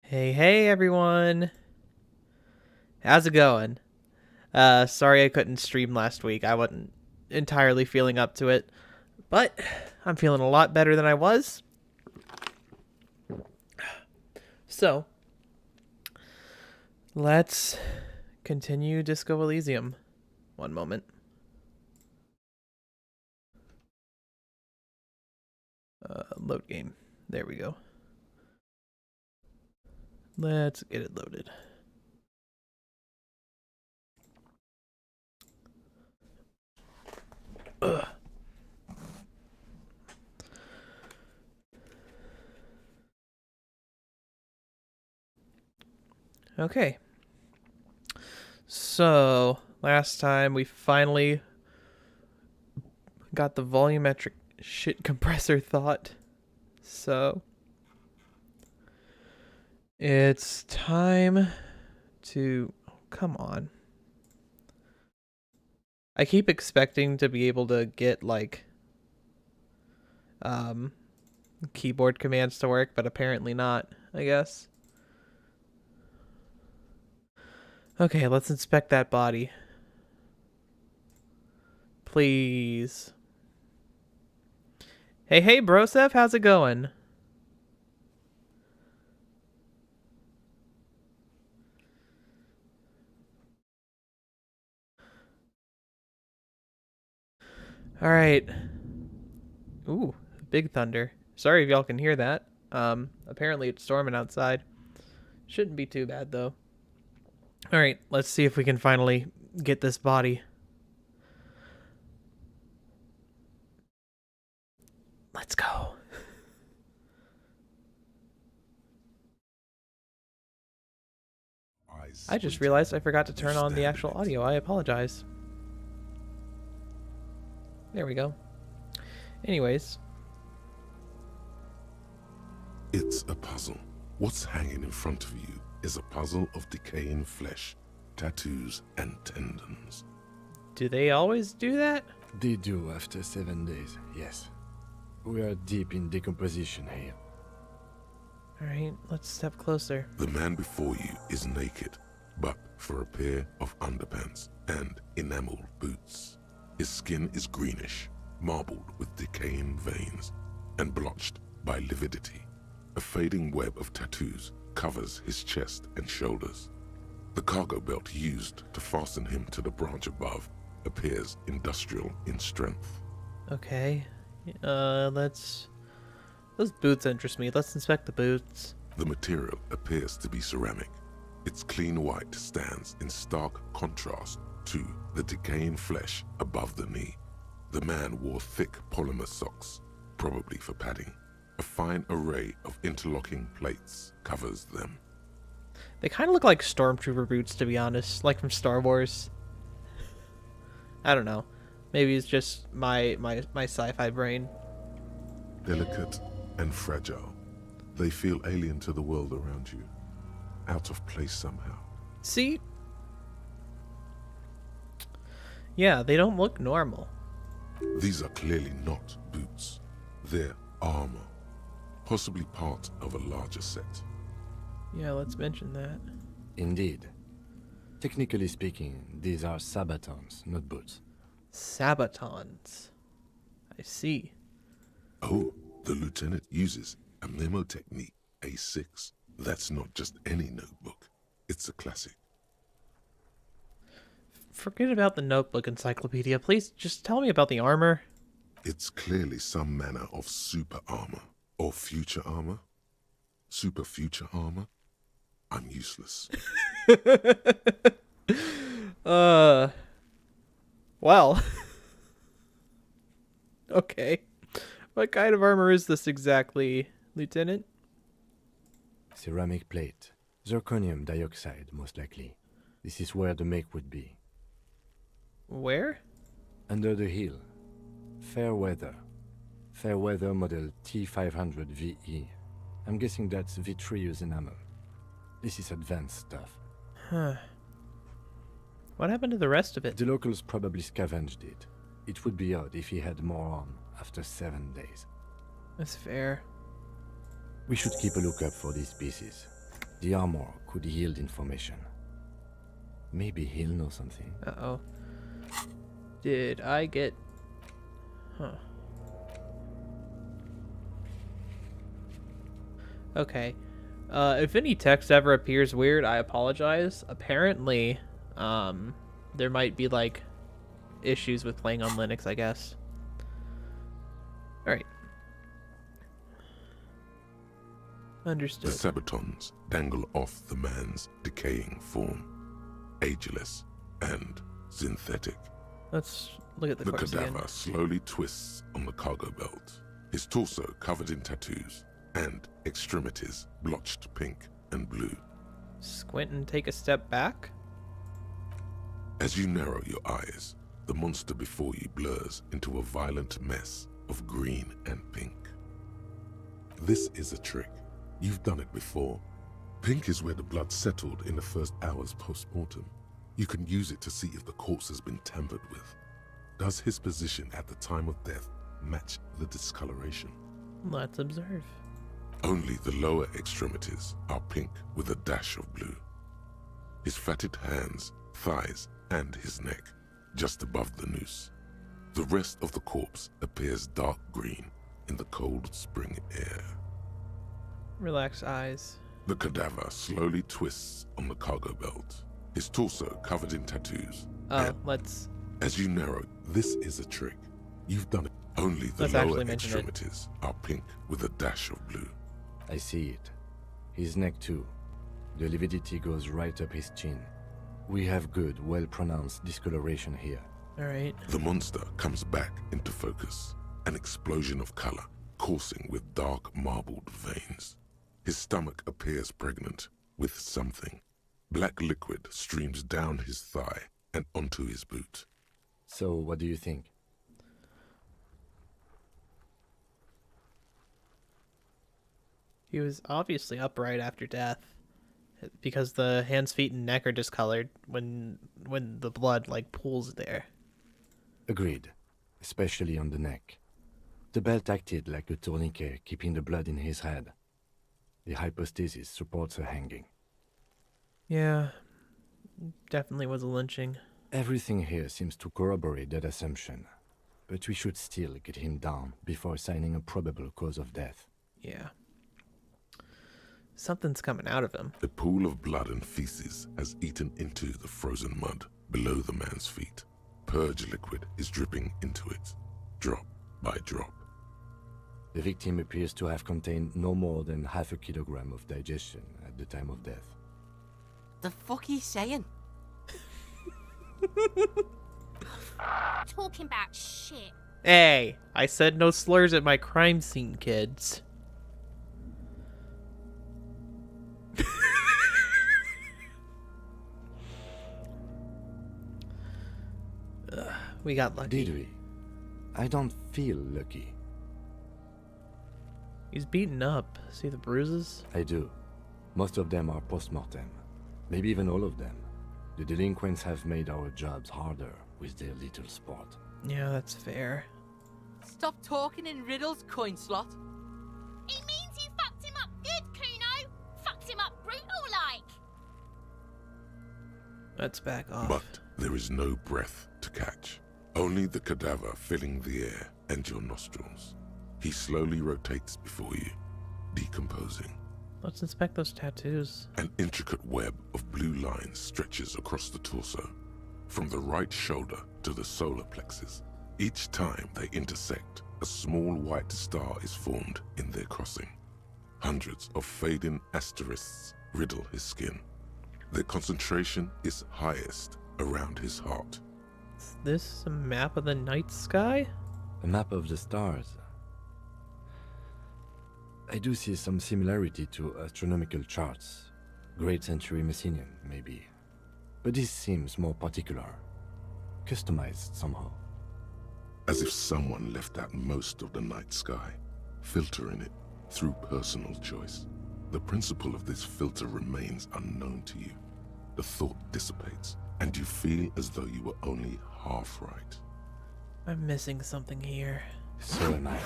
Hey everyone. How's it going? Sorry I couldn't stream last week. I wasn't entirely feeling up to it, but I'm feeling a lot better than I was. So, let's continue Disco Elysium. One moment. Load game. There we go. Let's get it loaded. Ugh. Okay. So, last time we finally got the volumetric shit compressor thought. So, it's time to... come on. I keep expecting to be able to get, like, keyboard commands to work, but apparently not, I guess. Okay, let's inspect that body. Please. Hey, Broseph, how's it going? Alright. Ooh, big thunder. Sorry if y'all can hear that. Apparently it's storming outside. Shouldn't be too bad, though. Alright, let's see if we can finally get this body. Let's go. I just realized I forgot to turn on the actual audio. I apologize. There we go. Anyways. It's a puzzle. What's hanging in front of you is a puzzle of decaying flesh, tattoos, and tendons. Do they always do that? They do after 7 days, yes. We are deep in decomposition here. Alright, let's step closer. The man before you is naked, but for a pair of underpants and enameled boots. His skin is greenish, marbled with decaying veins, and blotched by lividity. A fading web of tattoos covers his chest and shoulders. The cargo belt used to fasten him to the branch above appears industrial in strength. Okay. Those boots interest me. Let's inspect the boots. The material appears to be ceramic. Its clean white stands in stark contrast to the decaying flesh above the knee. The man wore thick polymer socks, probably for padding. A fine array of interlocking plates covers them. They kind of look like stormtrooper boots, to be honest, like from Star Wars. I don't know. Maybe it's just my sci-fi brain. Delicate and fragile, they feel alien to the world around you, out of place somehow. See? Yeah, they don't look normal. These are clearly not boots. They're armor, possibly part of a larger set. Yeah, let's mention that. Indeed. Technically speaking, these are sabatons, not boots. Sabatons. I see. Oh, the lieutenant uses a memo technique A6. That's not just any notebook. It's a classic. Forget about the notebook encyclopedia. Please just tell me about the armor. It's clearly some manner of super armor. Or future armor. Super future armor. I'm useless. Well. Okay. What kind of armor is this exactly, Lieutenant? Ceramic plate. Zirconium dioxide, most likely. This is where the make would be. Where? Under the hill. Fairweather. Fairweather model T500 VE. I'm guessing that's vitreous enamel. This is advanced stuff. Huh. What happened to the rest of it? The locals probably scavenged it. It would be odd if he had more on after 7 days. That's fair. We should keep a lookout for these pieces. The armor could yield information. Maybe he'll know something. Uh-oh. Did I get... Huh. Okay. If any text ever appears weird, I apologize. Apparently, there might be, like, issues with playing on Linux, I guess. Alright. The Understood. sabatons dangle off the man's decaying form, ageless and synthetic. Let's look at the The corpse cadaver again. slowly twists on the cargo belt, his torso covered in tattoos and extremities blotched pink and blue. Squint and take a step back. As you narrow your eyes, the monster before you blurs into a violent mess of green and pink. This is a trick. You've done it before. Pink is where the blood settled in the first hours post-mortem. You can use it to see if the corpse has been tampered with. Does his position at the time of death match the discoloration? Let's observe. Only the lower extremities are pink with a dash of blue. His fatted hands, thighs, and his neck, just above the noose. The rest of the corpse appears dark green in the cold spring air. Relax eyes. The cadaver slowly twists on the cargo belt, his torso covered in tattoos. Oh, And let's... as you narrow, this is a trick. You've done it. Only the Let's lower actually mention it. extremities are pink with a dash of blue. I see it. His neck too. The lividity goes right up his chin. We have good, well-pronounced discoloration here. Alright. The monster comes back into focus, an explosion of color, coursing with dark marbled veins. His stomach appears pregnant with something. Black liquid streams down his thigh and onto his boot. So, what do you think? He was obviously upright after death. Because the hands, feet, and neck are discolored when the blood, like, pools there. Agreed. Especially on the neck. The belt acted like a tourniquet, keeping the blood in his head. The hypostasis supports a hanging. Yeah. Definitely was a lynching. Everything here seems to corroborate that assumption. But we should still get him down before assigning a probable cause of death. Yeah. Something's coming out of him. A pool of blood and feces has eaten into the frozen mud below the man's feet. Purge liquid is dripping into it, drop by drop. The victim appears to have contained no more than half a kilogram of digestion at the time of death. The fuck he's saying? Talking about shit. Hey, I said no slurs at my crime scene, kids. We got lucky. Did we? I don't feel lucky. He's beaten up. See the bruises? I do. Most of them are post-mortem. Maybe even all of them. The delinquents have made our jobs harder with their little sport. Yeah, that's fair. Stop talking in riddles, coin slot. It means you fucked him up good, Kuno. Fucked him up brutal like. Let's back off. But there is no breath to catch. Only the cadaver filling the air and your nostrils. He slowly rotates before you, decomposing. Let's inspect those tattoos. An intricate web of blue lines stretches across the torso, from the right shoulder to the solar plexus. Each time they intersect, a small white star is formed in their crossing. Hundreds of fading asterisks riddle his skin. Their concentration is highest around his heart. Is this a map of the night sky? A map of the stars. I do see some similarity to astronomical charts. Great Century Messinian, maybe. But this seems more particular. Customized somehow. As if someone left out most of the night sky, filtering it through personal choice. The principle of this filter remains unknown to you. The thought dissipates, and you feel as though you were only half right. I'm missing something here. So am I.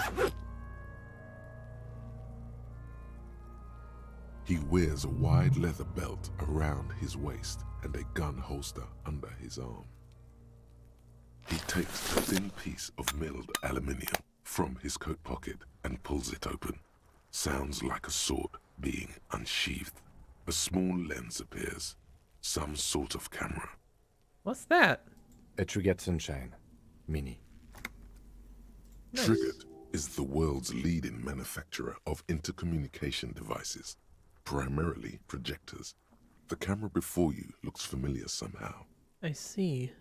He wears a wide leather belt around his waist and a gun holster under his arm. He takes a thin piece of milled aluminium from his coat pocket and pulls it open. Sounds like a sword being unsheathed. A small lens appears. Some sort of camera. What's that? A Trigger Sunshine. Mini. Nice. Triggered is the world's leading manufacturer of intercommunication devices, primarily projectors. The camera before you looks familiar somehow. I see.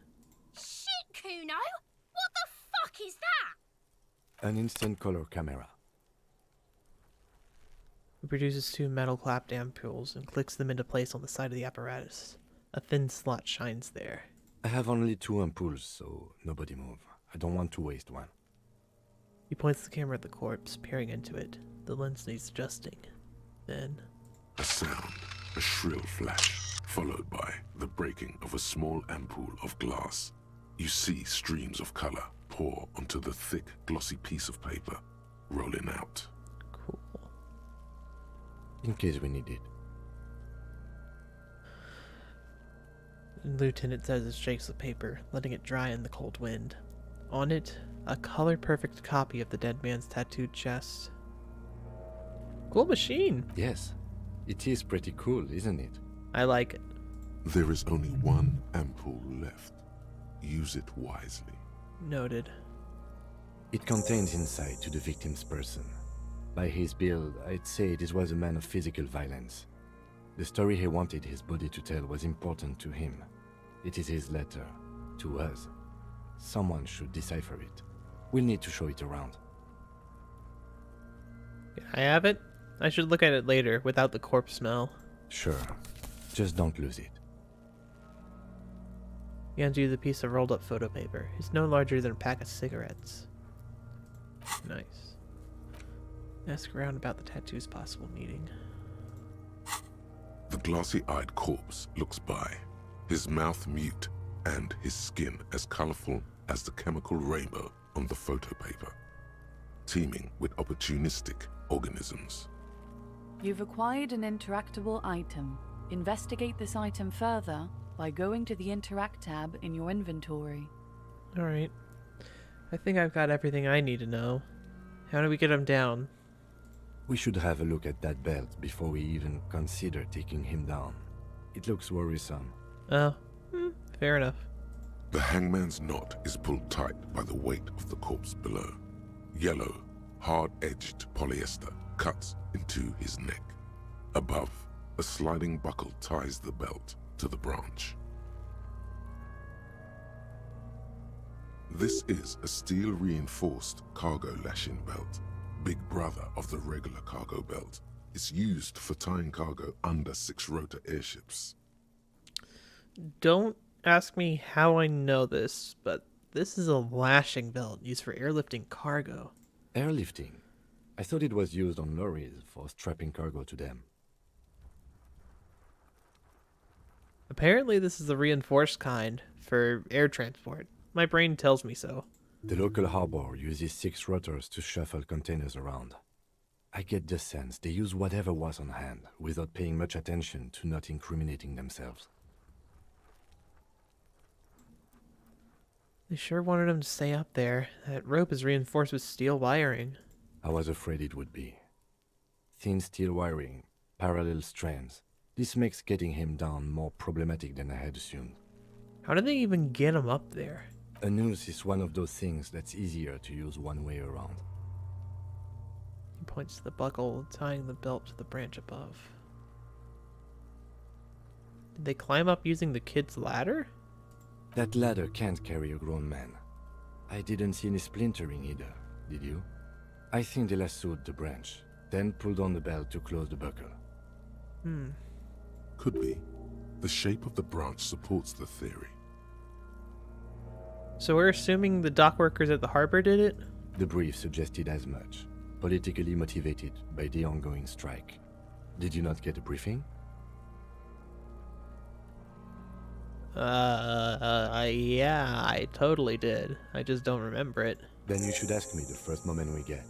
Shit, Kuno! What the fuck is that? An instant color camera. He produces two metal clapped ampules and clicks them into place on the side of the apparatus. A thin slot shines there. I have only 2 ampoules, so nobody move. I don't want to waste one. He points the camera at the corpse, peering into it. The lens needs adjusting. Then, A sound, a shrill flash, followed by the breaking of a small ampoule of glass. You see streams of color pour onto the thick, glossy piece of paper, rolling out. cool. In case we need it. Lieutenant says it shakes the paper, letting it dry in the cold wind. On it, a color-perfect copy of the dead man's tattooed chest. Cool machine. Yes. It is pretty cool, isn't it? I like it. There is only one ampoule left. Use it wisely. Noted. It contains insight to the victim's person. By his build, I'd say this was a man of physical violence. The story he wanted his body to tell was important to him. It is his letter. To us. Someone should decipher it. We'll need to show it around. Can I have it? I should look at it later, without the corpse smell. Sure. Just don't lose it. He hands you the piece of rolled up photo paper. It's no larger than a pack of cigarettes. Nice. Ask around about the tattoo's possible meaning. The glossy-eyed corpse looks by, his mouth mute and his skin as colorful as the chemical rainbow on the photo paper, teeming with opportunistic organisms. You've acquired an interactable item. Investigate this item further by going to the Interact tab in your inventory. Alright. I think I've got everything I need to know. How do we get him down? We should have a look at that belt before we even consider taking him down. It looks worrisome. Oh, fair enough. The hangman's knot is pulled tight by the weight of the corpse below. Yellow, hard-edged polyester cuts into his neck. Above, a sliding buckle ties the belt to the branch. This is a steel-reinforced cargo lashing belt, big brother of the regular cargo belt. It's used for tying cargo under 6-rotor airships. Don't ask me how I know this, but this is a lashing belt used for airlifting cargo. Airlifting? I thought it was used on lorries for strapping cargo to them. Apparently this is the reinforced kind for air transport. My brain tells me so. The local harbor uses 6 rotors to shuffle containers around. I get the sense they use whatever was on hand, without paying much attention to not incriminating themselves. They sure wanted him to stay up there. That rope is reinforced with steel wiring. I was afraid it would be. Thin steel wiring, parallel strands. This makes getting him down more problematic than I had assumed. How did they even get him up there? A noose is one of those things that's easier to use one way around. He points to the buckle, tying the belt to the branch above. Did they climb up using the kid's ladder? That ladder can't carry a grown man. I didn't see any splintering either, did you? I think they lassoed the branch, then pulled on the belt to close the buckle. Could be. The shape of the branch supports the theory. So we're assuming the dock workers at the harbor did it? The brief suggested as much, politically motivated by the ongoing strike. Did you not get a briefing? Yeah, I totally did. I just don't remember it. Then you should ask me the first moment we get.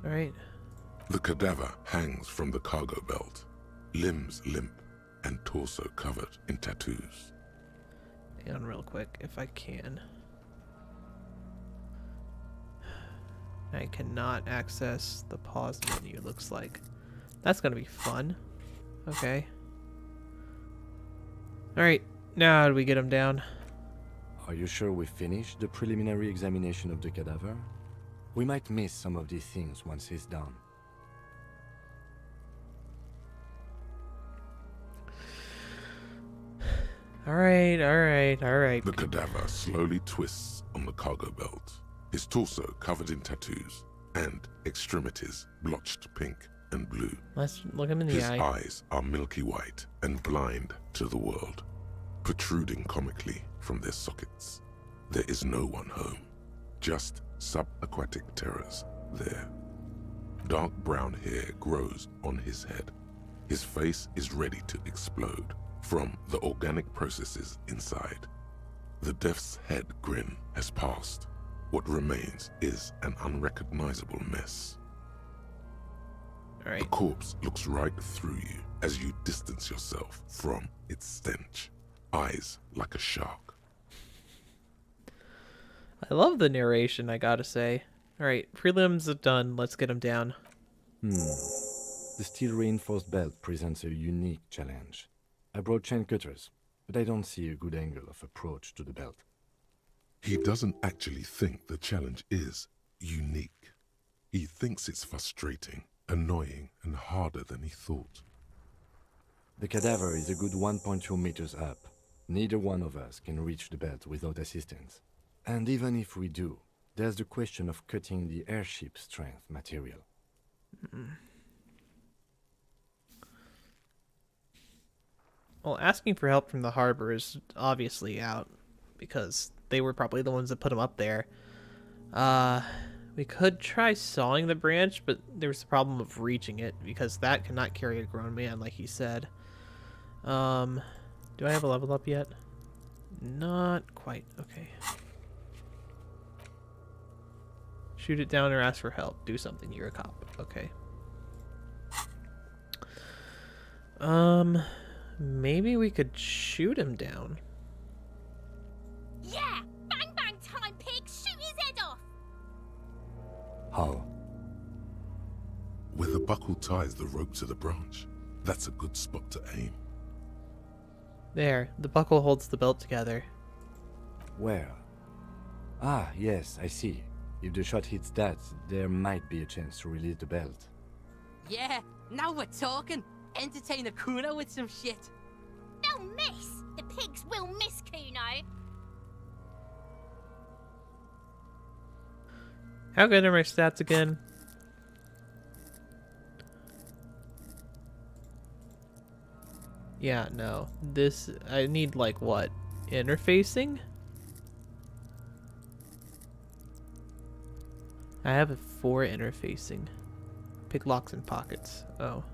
Alright. The cadaver hangs from the cargo belt, limbs limp and torso covered in tattoos. Hang on real quick, if I can. I cannot access the pause menu, looks like. That's gonna be fun. Okay. Alright, now how do we get him down? Are you sure we finished the preliminary examination of the cadaver? We might miss some of these things once he's done. Alright, alright, alright. The cadaver slowly twists on the cargo belt, his torso covered in tattoos, and extremities blotched pink and blue. Let's look him in the His eye. eyes are milky white and blind to the world, protruding comically from their sockets. There is no one home, just subaquatic terrors there. Dark brown hair grows on his head. His face is ready to explode from the organic processes inside. The death's head grin has passed. What remains is an unrecognizable mess. The Alright. corpse looks right through you as you distance yourself from its stench, eyes like a shark. I love the narration, I gotta say. Alright, prelims are done. Let's get him down. The steel reinforced belt presents a unique challenge. I brought chain cutters, but I don't see a good angle of approach to the belt. He doesn't actually think the challenge is unique. He thinks it's frustrating, annoying, and harder than he thought. The cadaver is a good 1.2 meters up. Neither one of us can reach the belt without assistance. And even if we do, there's the question of cutting the airship strength material. Well, asking for help from the harbor is obviously out, because they were probably the ones that put him up there. We could try sawing the branch, but there's the problem of reaching it, because that cannot carry a grown man, like he said. Do I have a level up yet? Not quite. Okay. Shoot it down or ask for help. Do something. You're a cop. Okay. Maybe we could shoot him down. Yeah! Bang bang time, pig! Shoot his head off! How? Where the buckle ties the rope to the branch, that's a good spot to aim. There. The buckle holds the belt together. Where? Ah, yes, I see. If the shot hits that, there might be a chance to release the belt. Yeah, now we're talking. Entertain a Kuno with some shit. They'll miss! The pigs will miss Kuno! How good are my stats again? Yeah, no. This, I need like what? Interfacing? I have a 4 interfacing. Pick locks and pockets. Oh.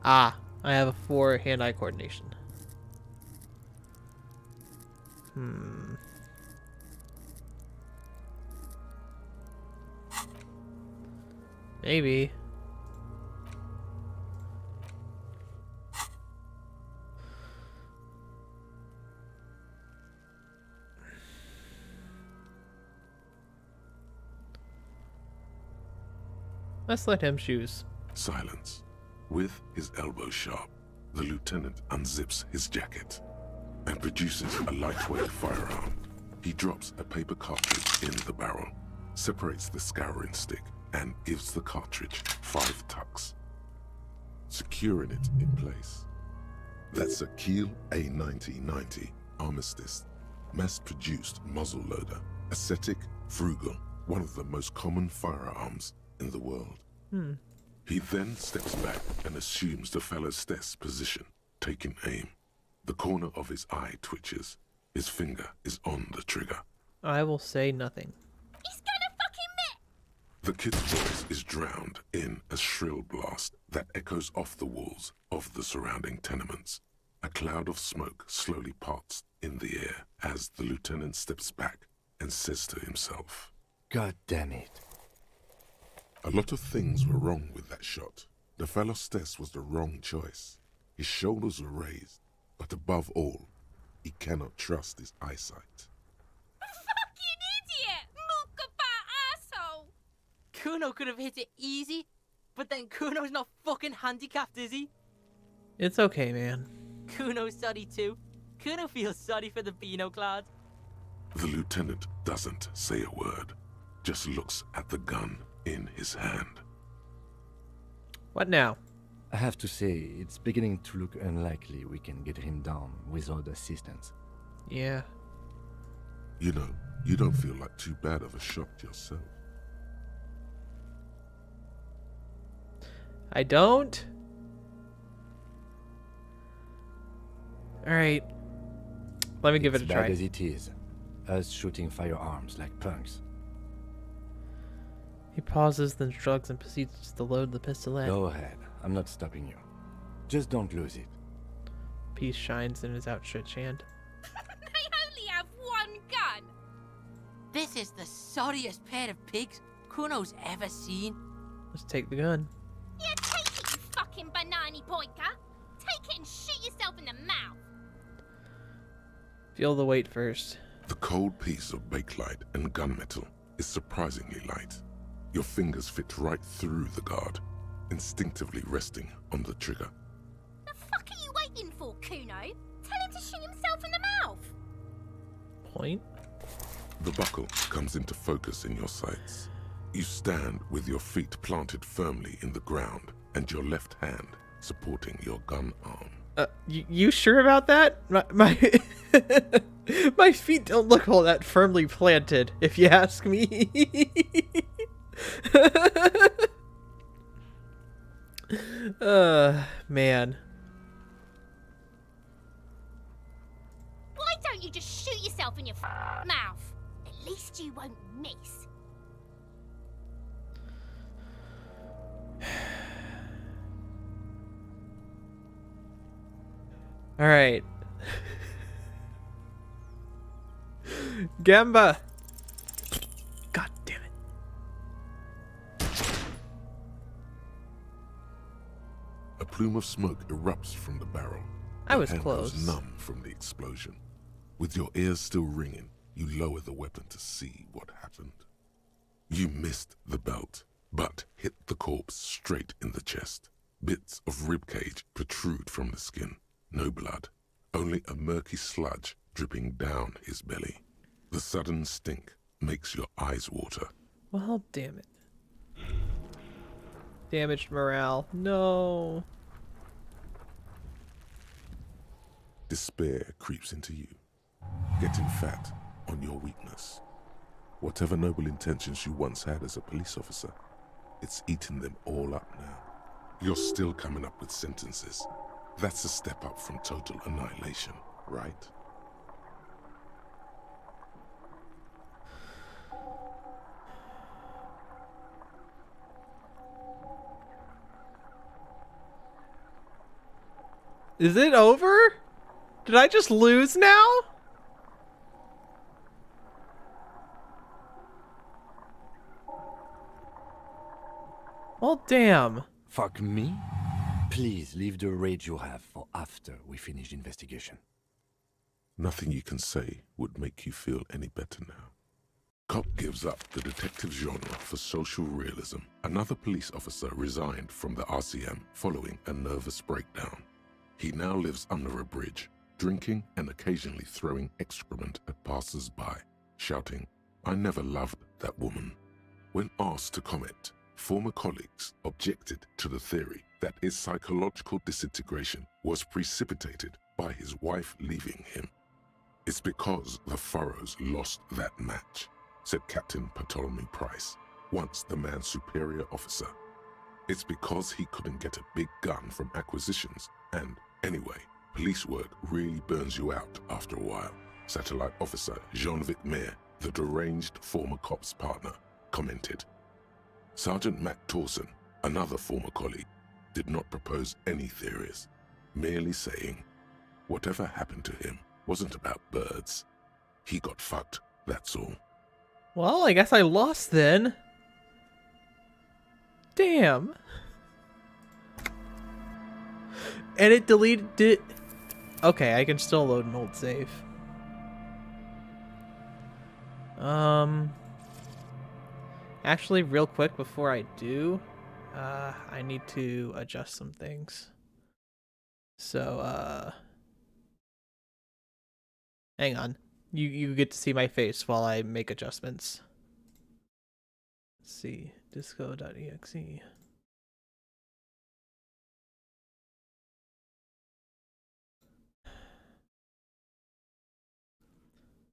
Ah, I have a 4 hand-eye coordination. Maybe. Let's let him choose. Silence. With his elbow sharp, the lieutenant unzips his jacket and produces a lightweight firearm. He drops a paper cartridge in the barrel, separates the scouring stick, and gives the cartridge 5 tucks, securing it in place. That's a Kiel A9090 Armistice, mass-produced muzzleloader, ascetic, frugal, one of the most common firearms in the world. He then steps back and assumes the fellow's desk position, taking aim. The corner of his eye twitches. His finger is on the trigger. I will say nothing. He's gonna fucking miss! The kid's voice is drowned in a shrill blast that echoes off the walls of the surrounding tenements. A cloud of smoke slowly parts in the air as the lieutenant steps back and says to himself, God damn it. A lot of things were wrong with that shot. The Phalostes was the wrong choice. His shoulders were raised, but above all, he cannot trust his eyesight. Fucking idiot! Mukabat asshole! Kuno could have hit it easy, but then Kuno's not fucking handicapped, is he? It's okay, man. Kuno's sorry too. Kuno feels sorry for the Beano Cloud. The lieutenant doesn't say a word, just looks at the gun in his hand. What now? I have to say, it's beginning to look unlikely we can get him down without assistance. Yeah. You know, you don't feel like too bad of a shot yourself. I don't? Alright. Let me give it a It's try. bad as it is. Us shooting firearms like punks. He pauses, then shrugs and proceeds to load the pistolet. Go ahead. I'm not stopping you. Just don't lose it. Peace shines in his outstretched hand. They only have one gun! This is the sorriest pair of pigs Kuno's ever seen. Let's take the gun. Yeah, take it, you fucking banana pointer! Take it and shoot yourself in the mouth! Feel the weight first. The cold piece of bakelite and gunmetal is surprisingly light. Your fingers fit right through the guard, instinctively resting on the trigger. The fuck are you waiting for, Kuno? Tell him to shoot himself in the mouth! Point. The buckle comes into focus in your sights. You stand with your feet planted firmly in the ground and your left hand supporting your gun arm. You sure about that? My my feet don't look all that firmly planted, if you ask me. Man. Why don't you just shoot yourself in your mouth? At least you won't miss. All right. Gamba. God damn it. A plume of smoke erupts from the barrel. I Your was hand close. goes numb from the explosion. With your ears still ringing, you lower the weapon to see what happened. You missed the belt, but hit the corpse straight in the chest. Bits of ribcage protrude from the skin. No blood, only a murky sludge dripping down his belly. The sudden stink makes your eyes water. Well, damn it. Damaged morale. No. Despair creeps into you, getting fat on your weakness. Whatever noble intentions you once had as a police officer, it's eaten them all up now. You're still coming up with sentences. That's a step up from total annihilation, right? Is it over? Did I just lose now? Well, damn. Fuck me? Please leave the rage you have for after we finish the investigation. Nothing you can say would make you feel any better now. Cop gives up the detective genre for social realism. Another police officer resigned from the RCM following a nervous breakdown. He now lives under a bridge, drinking and occasionally throwing excrement at passers-by, shouting, "I never loved that woman." When asked to comment, former colleagues objected to the theory that his psychological disintegration was precipitated by his wife leaving him. "It's because the Furrows lost that match," said Captain Ptolemy Price, once the man's superior officer. "It's because he couldn't get a big gun from acquisitions, and anyway, police work really burns you out after a while," Satellite Officer Jean-Vic Mayer, the deranged former cop's partner, commented. Sergeant Matt Torson, another former colleague, did not propose any theories, merely saying, "Whatever happened to him wasn't about birds. He got fucked, that's all." Well, I guess I lost then. Damn. And it deleted it. Okay, I can still load an old save. Actually, real quick before I do, I need to adjust some things. So, hang on. You get to see my face while I make adjustments. Let's see, disco.exe.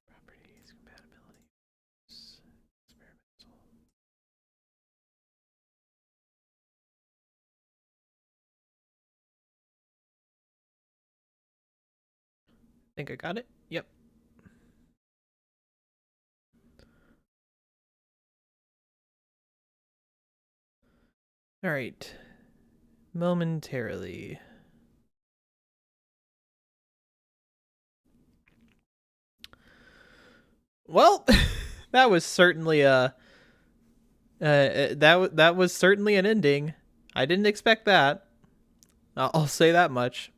Properties, compatibility, experimental. Think I got it? Yep. All right. Momentarily. Well, that was certainly a that was certainly an ending. I didn't expect that. I'll say that much.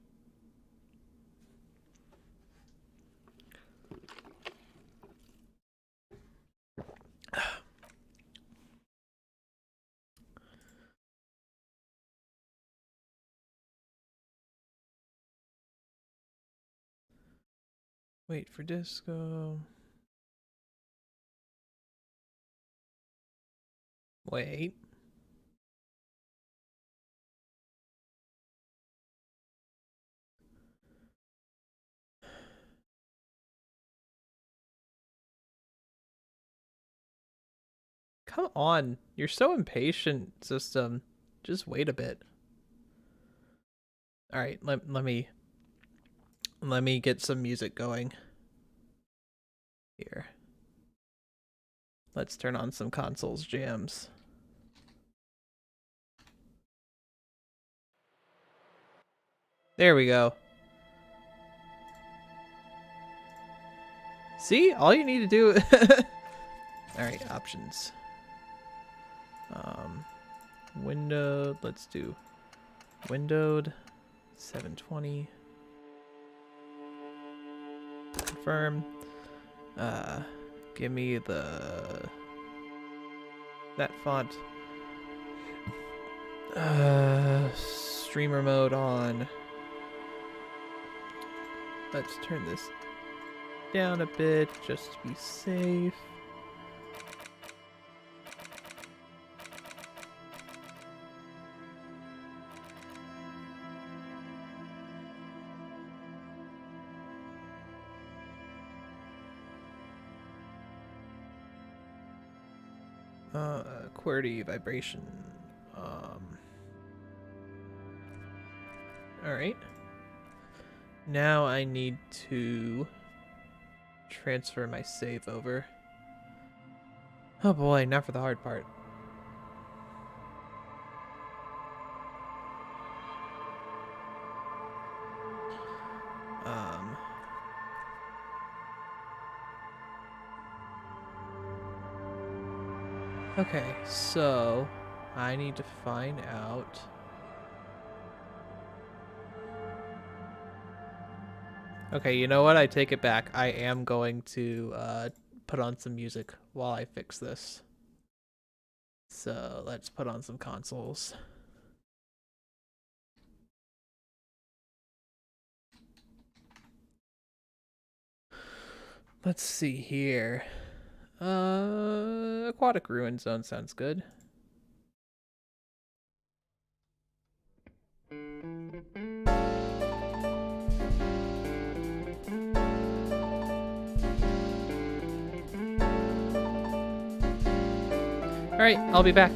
Wait for disco. Wait. Come on. You're so impatient, system. Just wait a bit. All right, let me get some music going. Here. Let's turn on some consoles jams. There we go. See? All you need to do... Alright, options. Windowed, let's do windowed 720. Confirm. Give me that font. Streamer mode on. Let's turn this down a bit just to be safe. QWERTY vibration. Alright. Now I need to transfer my save over. Oh boy, not for the hard part. Okay, so I need to find out. Okay, you know what? I take it back. I am going to put on some music while I fix this. So let's put on some consoles. Let's see here. Aquatic Ruin Zone sounds good. Alright, I'll be back.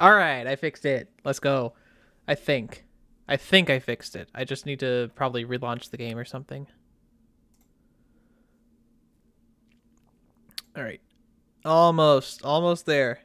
All right, I fixed it. Let's go. I think. I think I fixed it. I just need to probably relaunch the game or something. All right. Almost there.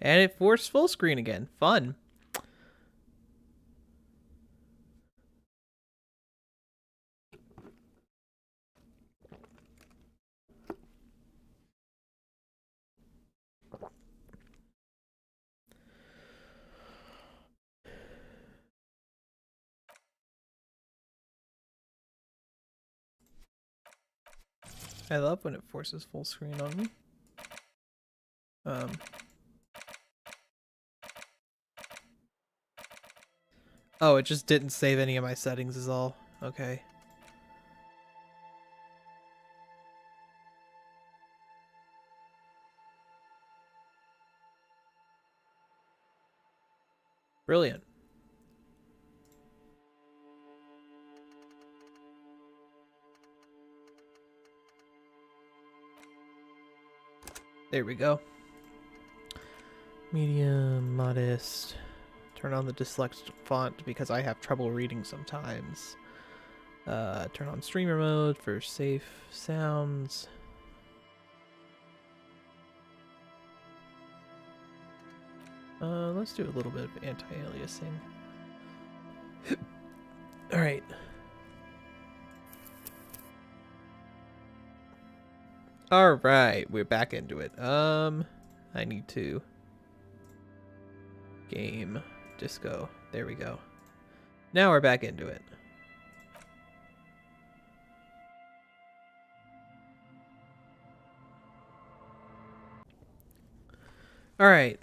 And it forced full screen again. Fun. I love when it forces full screen on me. Oh, it just didn't save any of my settings is all. Okay. Brilliant. There we go. Medium, modest. Turn on the dyslexic font because I have trouble reading sometimes. Turn on streamer mode for safe sounds. Let's do a little bit of anti-aliasing. All right. All right, we're back into it. I need to game disco. There we go. Now we're back into it. All right.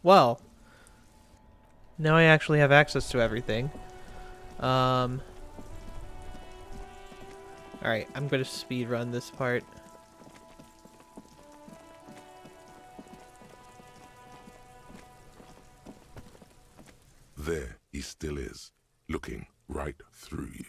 Well, now I actually have access to everything. All right, I'm going to speed run this part. There he still is, looking right through you.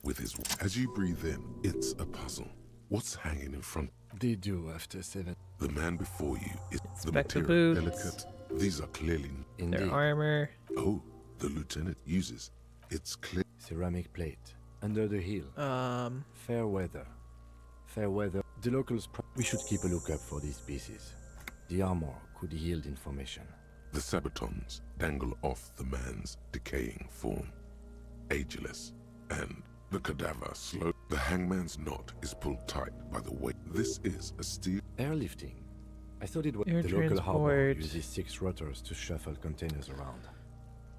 With his... As you breathe in, it's a puzzle. What's hanging in front? They do after 7. The man before you is the Inspect the material boots. delicate. These are clearly... Indeed. Their armor. Oh, the lieutenant uses. It's clear. Ceramic plate. Under the heel. Fair weather. Fair weather. The locals... We should keep a lookout for these pieces. The armor could yield information. The sabatons dangle off the man's decaying form, ageless, and the cadaver slow. The hangman's knot is pulled tight by the weight. This is a steel... Airlifting. I thought it was Air the local harbor transport. uses 6 rotors to shuffle containers around.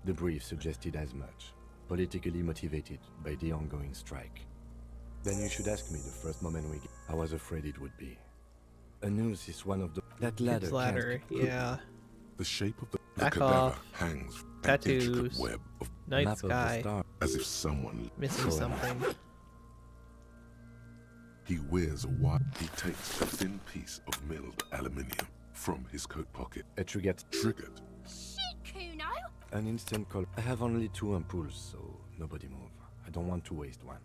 The brief suggested as much, politically motivated by the ongoing strike. Then you should ask me the first moment we get. I was afraid it would be. A noose is one of the... That ladder, His ladder. Yeah. The shape of the Back cadaver off. hangs Tattoos. an intricate web of... Night map of the sky. star. as if someone... Missing Cool. something. He wears a white... He takes a thin piece of milled aluminium from his coat pocket, A trigger. triggered. Shit, Kuno! An instant call. I have only 2 ampoules, so nobody move. I don't want to waste one.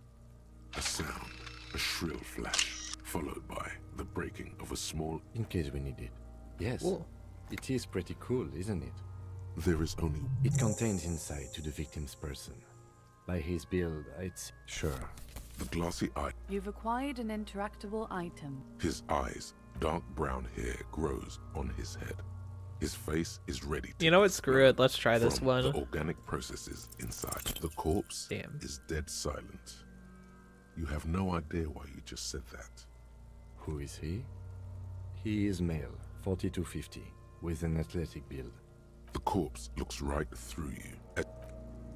A sound, a shrill flash, followed by the breaking of a small... In case we need it. Yes. Cool. It is pretty cool, isn't it? There is only... It contains insight to the victim's person. By his build, it's... Sure. The glossy eye, You've acquired an interactable item. his eyes, dark brown hair grows on his head. His face is ready to You know what? Screw explode it. Let's try this from one. the organic processes inside. The corpse Damn. is dead silent. You have no idea why you just said that. Who is he? He is male, 40 to 50, with an athletic build. The corpse looks right through you.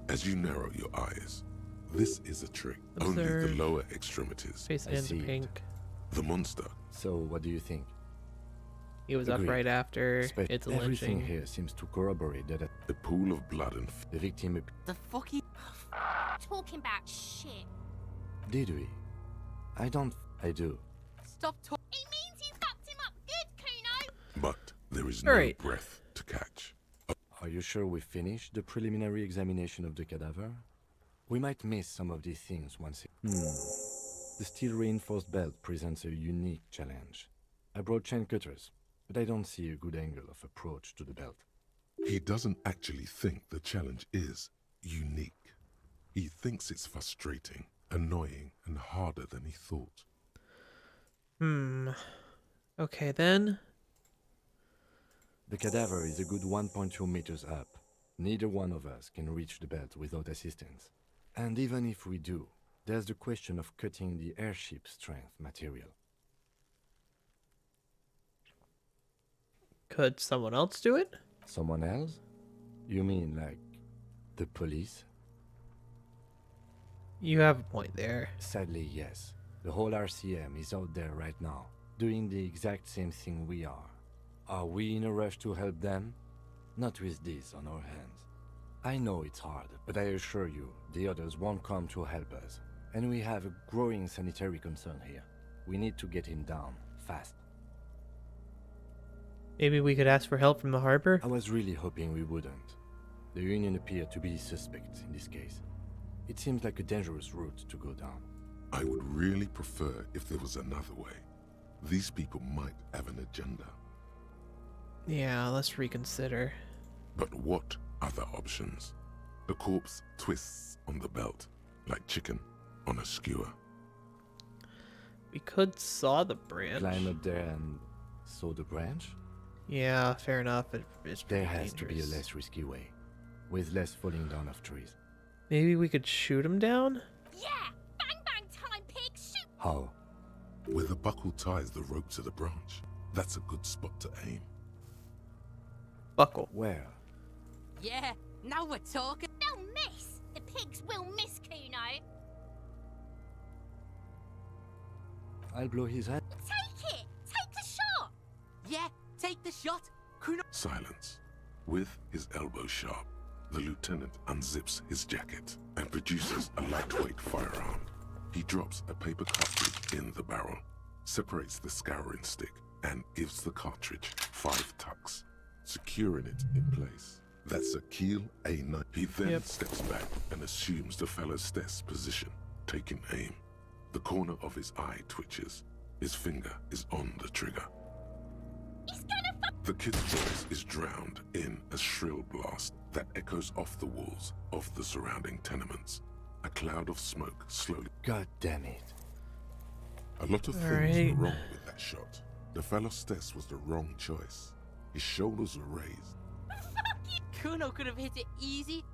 As you narrow your eyes, this is a trick. Only Observe. the lower extremities. Face I into see it. pink. The monster, So, what do you think? He was Agreed. up right after. Spe- It's a Everything lynching. here seems to corroborate that a pool of blood and the victim... The fucking... Talking about shit. Did we? I don't... I do. stop talking. He means you fucked him up good, Kuno. But there is All no right. breath to catch. Are you sure we finished the preliminary examination of the cadaver? We might miss some of these things once. The steel-reinforced belt presents a unique challenge. I brought chain cutters, but I don't see a good angle of approach to the belt. He doesn't actually think the challenge is unique. He thinks it's frustrating, annoying, and harder than he thought. Okay, then. The cadaver is a good 1.2 meters up. Neither one of us can reach the belt without assistance. And even if we do, there's the question of cutting the airship strength material. Could someone else do it? Someone else? You mean like the police? You have a point there. Sadly, yes. The whole RCM is out there right now, doing the exact same thing we are. Are we in a rush to help them? Not with this on our hands. I know it's hard, but I assure you, the others won't come to help us. And we have a growing sanitary concern here. We need to get him down, fast. Maybe we could ask for help from the harbor? I was really hoping we wouldn't. The Union appeared to be suspects in this case. It seems like a dangerous route to go down. I would really prefer if there was another way. These people might have an agenda. Yeah, let's reconsider. But what other options? The corpse twists on the belt, like chicken on a skewer. We could saw the branch. Climb up there and saw the branch? Yeah, fair enough. It's There pretty has to be a dangerous. less risky way, with less falling down of trees. Maybe we could shoot him down? Yeah! Bang bang time, pig! Shoot! How? Where the buckle ties the rope to the branch. That's a good spot to aim. Buckle. Where? Yeah, now we're talking. They'll miss! The pigs will miss, Kuno! I'll blow his head. Take it! Take the shot! Yeah, take the shot. Kuno. Silence. With his elbow sharp, the lieutenant unzips his jacket and produces a lightweight firearm. He drops a paper cartridge in the barrel, separates the scouring stick, and gives the cartridge 5 tucks, securing it in place. That's a keel A9. He then steps back and assumes the fellow's desk position, taking aim. The corner of his eye twitches. His finger is on the trigger. He's gonna The kid's voice is drowned in a shrill blast that echoes off the walls of the surrounding tenements. A cloud of smoke slowly. God damn it. A lot of things Alright. were wrong with that shot. The fellow's test was the wrong choice. His shoulders were raised. Kuno could have hit it easy,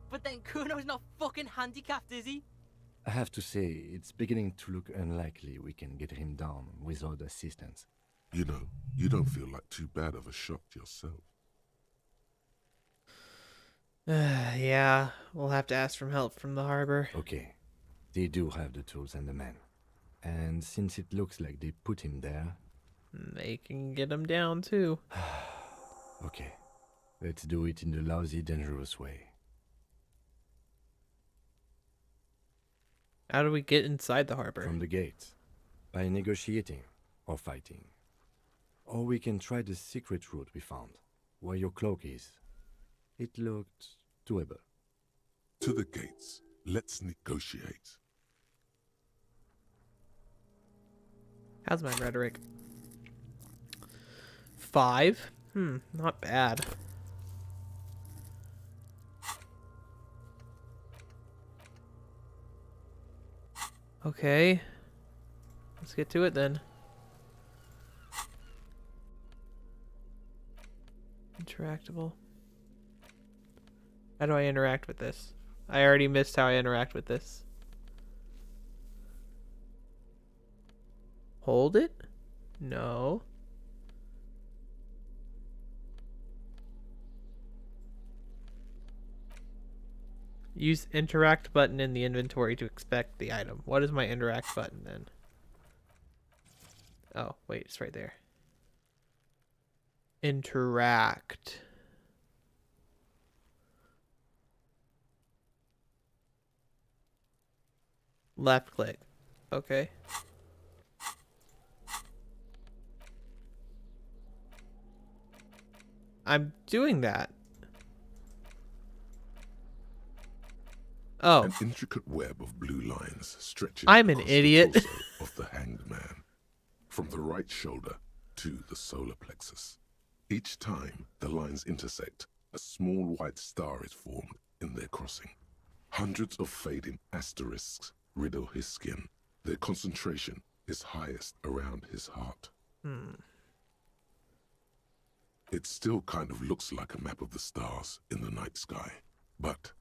but then Kuno's not fucking handicapped, is he? I have to say, it's beginning to look unlikely we can get him down without assistance. You know, you don't feel like too bad of a shot yourself. Yeah, we'll have to ask for help from the harbor. Okay, they do have the tools and the men. And since it looks like they put him there, They can get him down too. okay, let's do it in the lousy, dangerous way. How do we get inside the harbor? From the gates, by negotiating or fighting. Or we can try the secret route we found, where your cloak is. It looked doable. To the gates. Let's negotiate. How's my rhetoric? 5? Not bad. Okay. Let's get to it then. Interactable. How do I interact with this? I already missed how I interact with this. Hold it? No. Use interact button in the inventory to expect the item. What is my interact button then? Oh, wait, it's right there. Interact. Left click. Okay. I'm doing that. Oh, An intricate web of blue lines stretches I'm an across idiot. the torso of the hanged man, from the right shoulder to the solar plexus. Each time the lines intersect, a small white star is formed in their crossing. Hundreds of fading asterisks riddle his skin. Their concentration is highest around his heart. It still kind of looks like a map of the stars in the night sky, but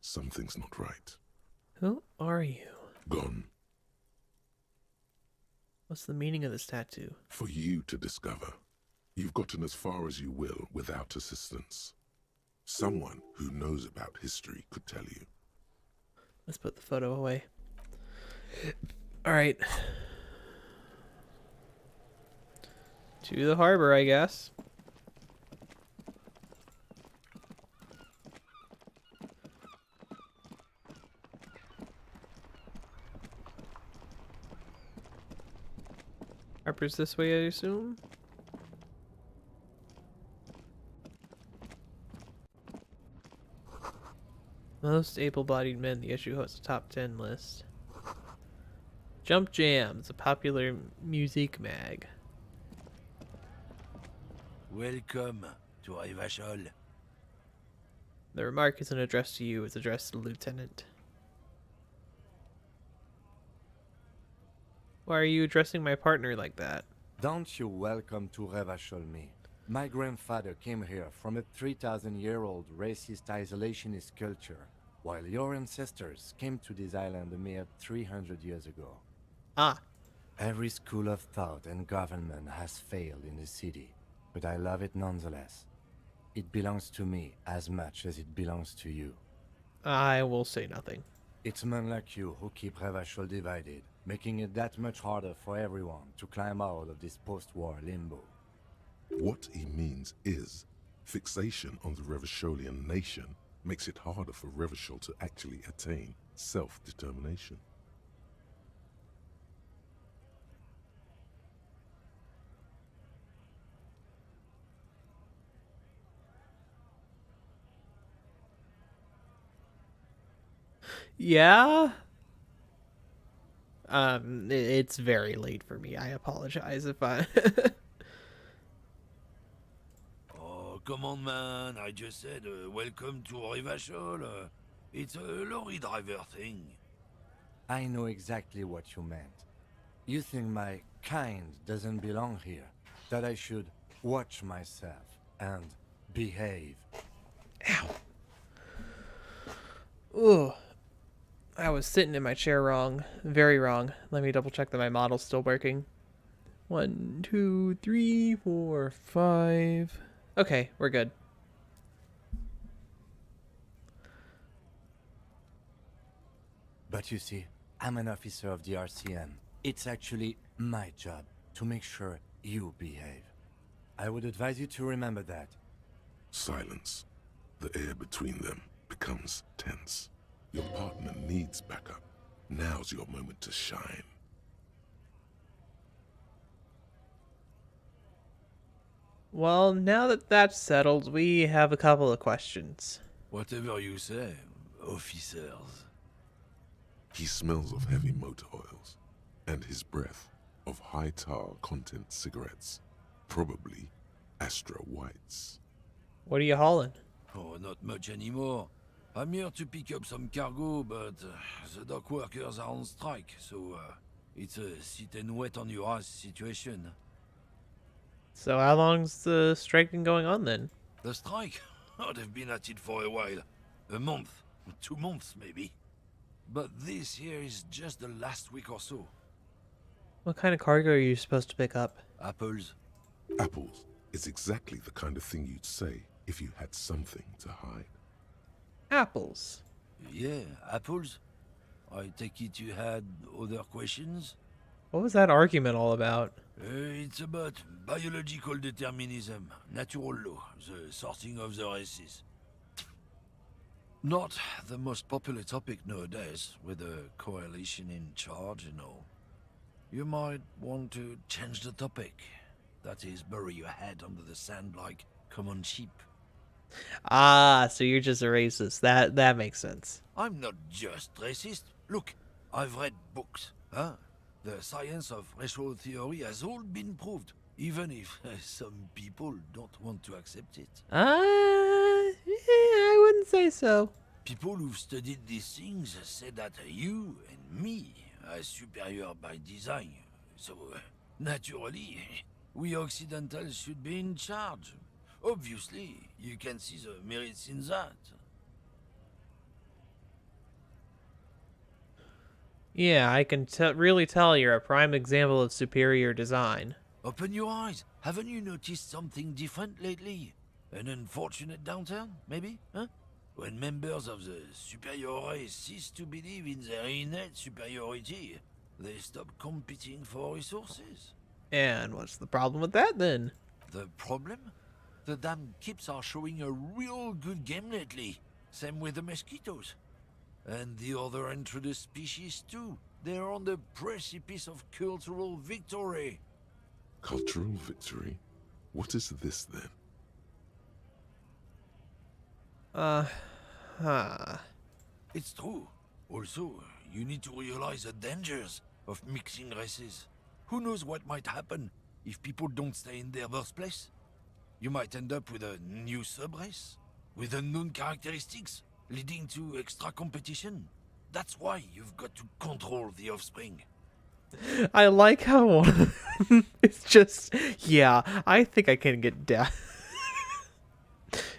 something's not right. Who are you? Gone What's the meaning of this tattoo? for you to discover. You've gotten as far as you will without assistance. Someone who knows about history could tell you. Let's put the photo away. Alright. To the harbor, I guess. Harper's this way, I assume? Most able-bodied men, the issue hosts a top 10 list. Jump Jams, a popular music mag. Welcome to Rivachol. The remark isn't addressed to you, it's addressed to the lieutenant. Why are you addressing my partner like that? Don't you welcome to Revachol me. My grandfather came here from a 3,000-year-old racist isolationist culture, while your ancestors came to this island a mere 300 years ago. Ah, Every school of thought and government has failed in the city, but I love it nonetheless. It belongs to me as much as it belongs to you. I will say nothing. It's men like you who keep Revachol divided, making it that much harder for everyone to climb out of this post-war limbo. What he means is, fixation on the Revacholian nation makes it harder for Revachol to actually attain self-determination. Yeah? It's very late for me. I apologize if I... Oh, come on, man. I just said welcome to Rivachol. It's a lorry driver thing. I know exactly what you meant. You think my kind doesn't belong here, that I should watch myself and behave. Ooh. I was sitting in my chair wrong. Very wrong. Let me double check that my model's still working. 1, 2, 3, 4, 5. Okay, we're good. But you see, I'm an officer of the RCM. It's actually my job to make sure you behave. I would advise you to remember that. Silence. The air between them becomes tense. Your partner needs backup. Now's your moment to shine. Well, now that that's settled, we have a couple of questions. Whatever you say, officers. He smells of heavy motor oils, and his breath of high tar content cigarettes, probably Astra Whites. What are you hauling? Oh, not much anymore. I'm here to pick up some cargo, but the dock workers are on strike, so it's a sit and wait on your ass situation. So how long's the strike been going on then? The strike? Oh, they've been at it for a while. A month, 2 months maybe. But this here is just the last week or so. What kind of cargo are you supposed to pick up? Apples. Apples is exactly the kind of thing you'd say if you had something to hide. Apples. Yeah, apples. I take it you had other questions? What was that argument all about? It's about biological determinism, natural law, the sorting of the races. Not the most popular topic nowadays, with a coalition in charge and all. You might want to change the topic. That is, bury your head under the sand like common sheep. Ah, so you're just a racist. That makes sense. I'm not just racist. Look, I've read books. Huh? The science of racial theory has all been proved, even if some people don't want to accept it. I wouldn't say so. People who've studied these things say that you and me are superior by design. So, naturally, we Occidentals should be in charge. Obviously, you can see the merits in that. Yeah, I can really tell you're a prime example of superior design. Open your eyes. Haven't you noticed something different lately? An unfortunate downturn, maybe? Huh? When members of the superior race cease to believe in their innate superiority, they stop competing for resources. And what's the problem with that then? The problem? The damn kips are showing a real good game lately. Same with the mosquitoes. And the other intruders species too. They're on the precipice of cultural victory. Cultural victory? What is this then? It's true. Also, you need to realize the dangers of mixing races. Who knows what might happen if people don't stay in their birthplace? You might end up with a new sub-race, with unknown characteristics, leading to extra competition. That's why you've got to control the offspring. I like how it's just, yeah, I think I can get down.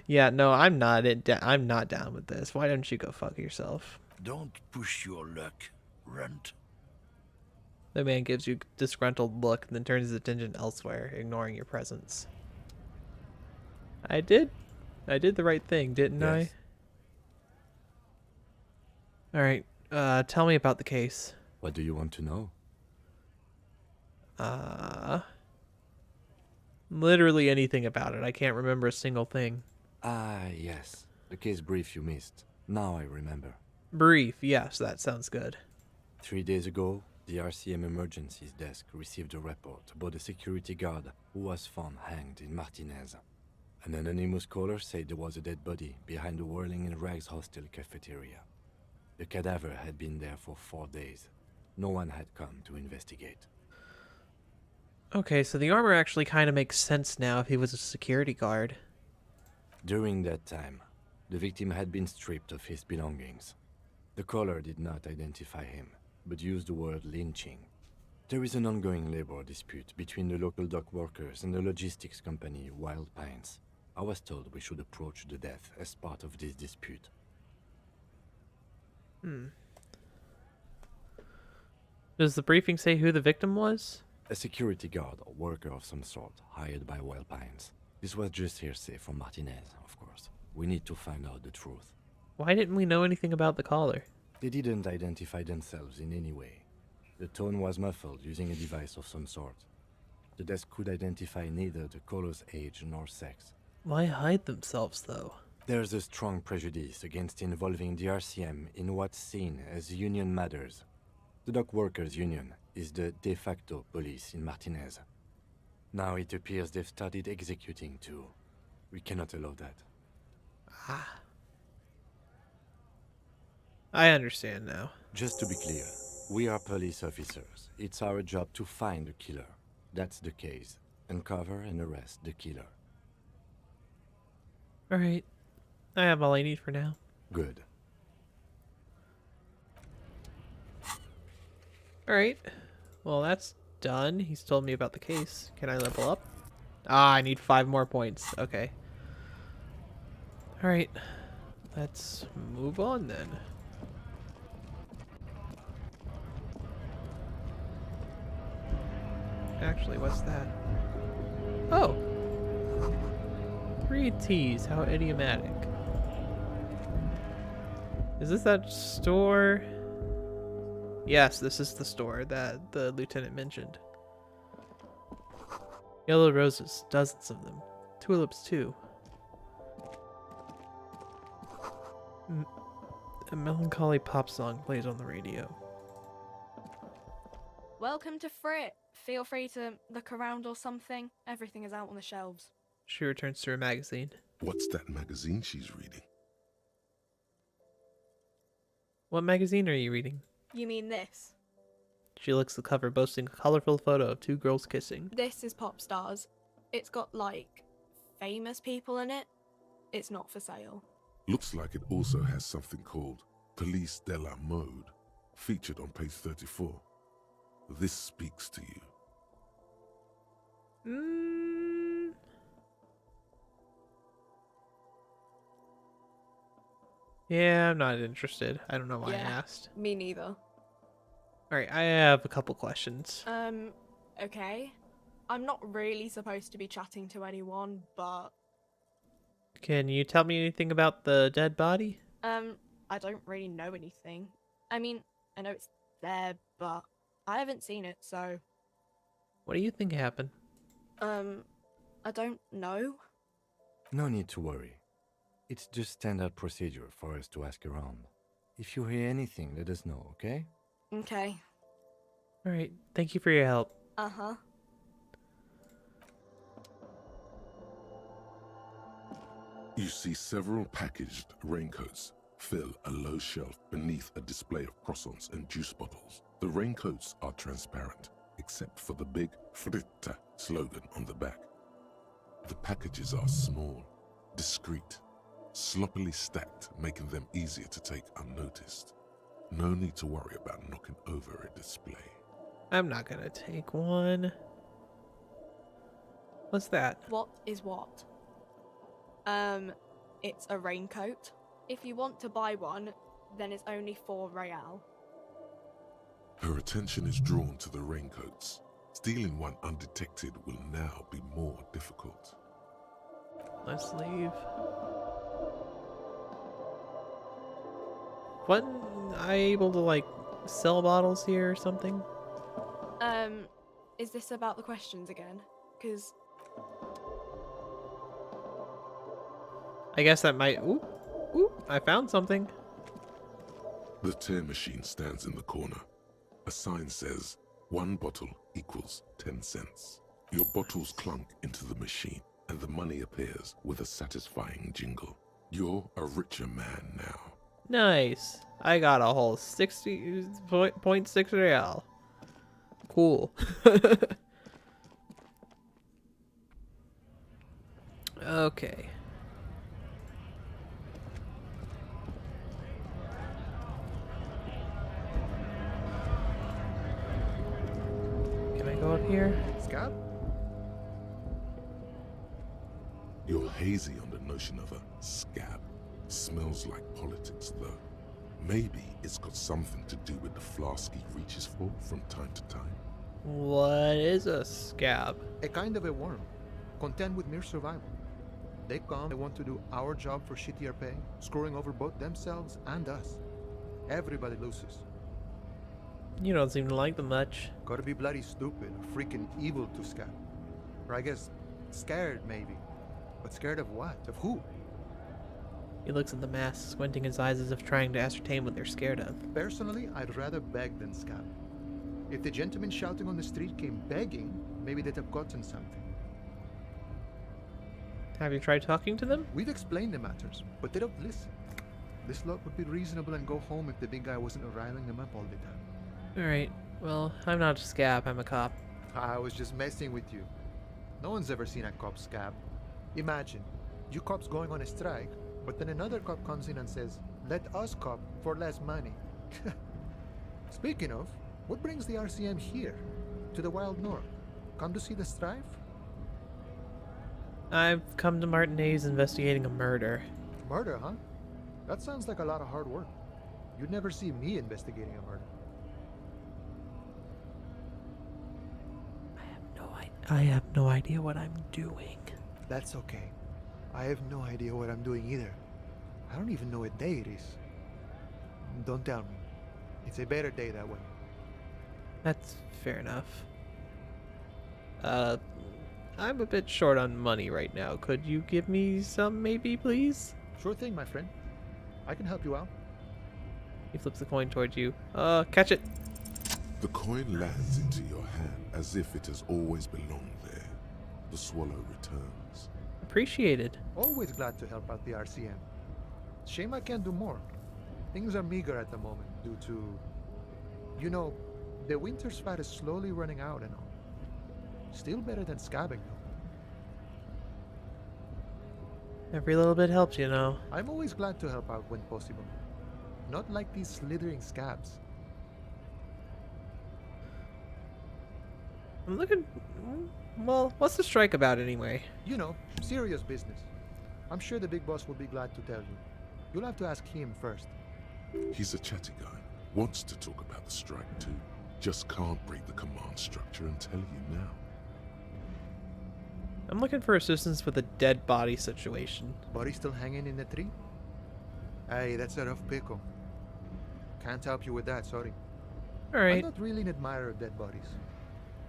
Yeah, no, I'm not down with this. Why don't you go fuck yourself? Don't push your luck, runt. The man gives you a disgruntled look and then turns his attention elsewhere, ignoring your presence. I did the right thing, didn't Yes. I? Alright, tell me about the case. What do you want to know? Literally anything about it. I can't remember a single thing. Ah, yes. The case brief you missed. Now I remember. Brief, yes, that sounds good. 3 days ago, the RCM Emergencies Desk received a report about a security guard who was found hanged in Martinez. An anonymous caller said there was a dead body behind the Whirling in Rags hostel cafeteria. The cadaver had been there for 4 days. No one had come to investigate. Okay, so the armor actually kind of makes sense now if he was a security guard. During that time, the victim had been stripped of his belongings. The caller did not identify him, but used the word lynching. There is an ongoing labor dispute between the local dock workers and the logistics company Wild Pines. I was told we should approach the death as part of this dispute. Does the briefing say who the victim was? A security guard or worker of some sort, hired by Wild Pines. This was just hearsay from Martinez, of course. We need to find out the truth. Why didn't we know anything about the caller? They didn't identify themselves in any way. The tone was muffled using a device of some sort. The desk could identify neither the caller's age nor sex. Why hide themselves, though? There's a strong prejudice against involving the RCM in what's seen as union matters. The dock workers' union is the de facto police in Martinez. Now it appears they've started executing too. We cannot allow that. I understand now. Just to be clear, we are police officers. It's our job to find the killer. That's the case. Uncover and arrest the killer. Alright. I have all I need for now. Good. Alright. Well, that's done. He's told me about the case. Can I level up? Ah, I need 5 more points. Okay. Alright. Let's move on then. Actually, what's that? Oh! 3 T's. How idiomatic. Is this that store? Yes, this is the store that the lieutenant mentioned. Yellow roses, dozens of them. Tulips, too. A melancholy pop song plays on the radio. Welcome to Frit. Feel free to look around or something. Everything is out on the shelves. She returns to her magazine. What's that magazine she's reading? What magazine are you reading? You mean this? She licks the cover, boasting a colorful photo of two girls kissing. This is Pop Stars. It's got, like, famous people in it. It's not for sale. Looks like it also has something called Police de la Mode, featured on page 34. This speaks to you. Yeah, I'm not interested. I don't know why I Yeah. asked. Me neither. Alright, I have a couple questions. Okay. I'm not really supposed to be chatting to anyone, but, Can you tell me anything about the dead body? I don't really know anything. I mean, I know it's there, but I haven't seen it, so, What do you think happened? I don't know. No need to worry. It's just standard procedure for us to ask around. If you hear anything, let us know, okay? Okay. Alright, thank you for your help. Uh-huh. You see several packaged raincoats fill a low shelf beneath a display of croissants and juice bottles. The raincoats are transparent, except for the big Fritta slogan on the back. The packages are small, discreet, sloppily stacked, making them easier to take unnoticed. No need to worry about knocking over a display. I'm not gonna take one. What's that? What is what? It's a raincoat. If you want to buy one, then it's only 4 real. Her attention is drawn to the raincoats. Stealing one undetected will now be more difficult. Let's leave. Wasn't I able to, like, sell bottles here or something? Is this about the questions again? Because I guess that might... Ooh, ooh, I found something. The tear machine stands in the corner. A sign says, 1 bottle equals 10 cents. Your bottles clunk into the machine, and the money appears with a satisfying jingle. You're a richer man now. Nice. I got a whole 60.6 real. Cool. Okay. Can I go up here? Scab? You're hazy on the notion of a scab. Smells like politics, though. Maybe it's got something to do with the flask he reaches for from time to time. What is a scab? A kind of a worm, content with mere survival. They come, they want to do our job for shittier pay, screwing over both themselves and us. Everybody loses. You don't seem to like them much. Gotta be bloody stupid or freaking evil to scab. Or I guess, scared maybe. But scared of what? Of who? He looks at the mask, squinting his eyes as if trying to ascertain what they're scared of. Personally, I'd rather beg than scab. If the gentleman shouting on the street came begging, maybe they'd have gotten something. Have you tried talking to them? We've explained the matters, but they don't listen. This lot would be reasonable and go home if the big guy wasn't riling them up all the time. Alright, well, I'm not a scab, I'm a cop. I was just messing with you. No one's ever seen a cop scab. Imagine, you cops going on a strike, but then another cop comes in and says, let us cop for less money. Speaking of, what brings the RCM here? To the wild north? Come to see the strife? I've come to Martinez investigating a murder. Murder, huh? That sounds like a lot of hard work. You'd never see me investigating a murder. I have no idea what I'm doing. That's okay. I have no idea what I'm doing either. I don't even know what day it is. Don't tell me. It's a better day that way. That's fair enough. I'm a bit short on money right now. Could you give me some, maybe, please? Sure thing, my friend. I can help you out. He flips the coin towards you. Catch it. The coin lands into your hand as if it has always belonged there. The swallow returns. Appreciated. Always glad to help out the RCM. Shame I can't do more. Things are meager at the moment due to... You know, the winter's fat is slowly running out and all. Still better than scabbing though. Every little bit helps, you know. I'm always glad to help out when possible. Not like these slithering scabs. I'm looking... Well, what's the strike about anyway? You know, serious business. I'm sure the big boss will be glad to tell you. You'll have to ask him first. He's a chatty guy. Wants to talk about the strike too. Just can't break the command structure and tell you now. I'm looking for assistance with a dead body situation. Body still hanging in the tree? Hey, that's a rough pickle. Can't help you with that, sorry. I'm Alright. not really an admirer of dead bodies.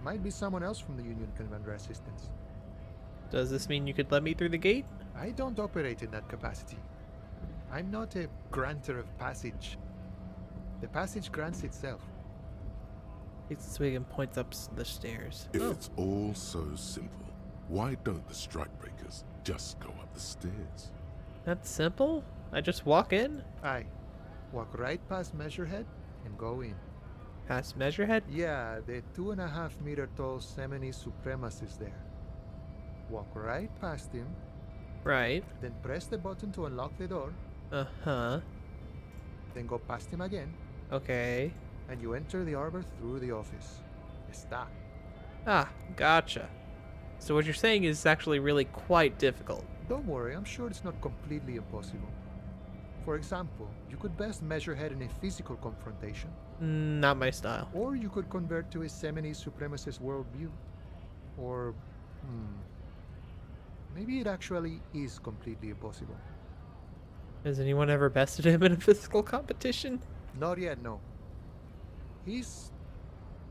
Might be someone else from the Union can render assistance. Does this mean you could let me through the gate? I don't operate in that capacity. I'm not a granter of passage. The passage grants itself. Takes a swig and points up the stairs. If it's all so simple, why don't the strikebreakers just go up the stairs? That's simple? I just walk in? Aye. Walk right past Measurehead and go in. Past Measurehead? Yeah, the 2.5 meter tall Semini supremacist there. Walk right past him, Right. then press the button to unlock the door, Uh-huh. then go past him again, Okay. and you enter the arbor through the office. Está. Ah, gotcha. So what you're saying is actually really quite difficult. Don't worry, I'm sure it's not completely impossible. For example, you could best Measurehead in a physical confrontation, Not my style. or you could convert to a Semini supremacist worldview. Or, maybe it actually is completely impossible. Has anyone ever bested him in a physical competition? Not yet, no. He's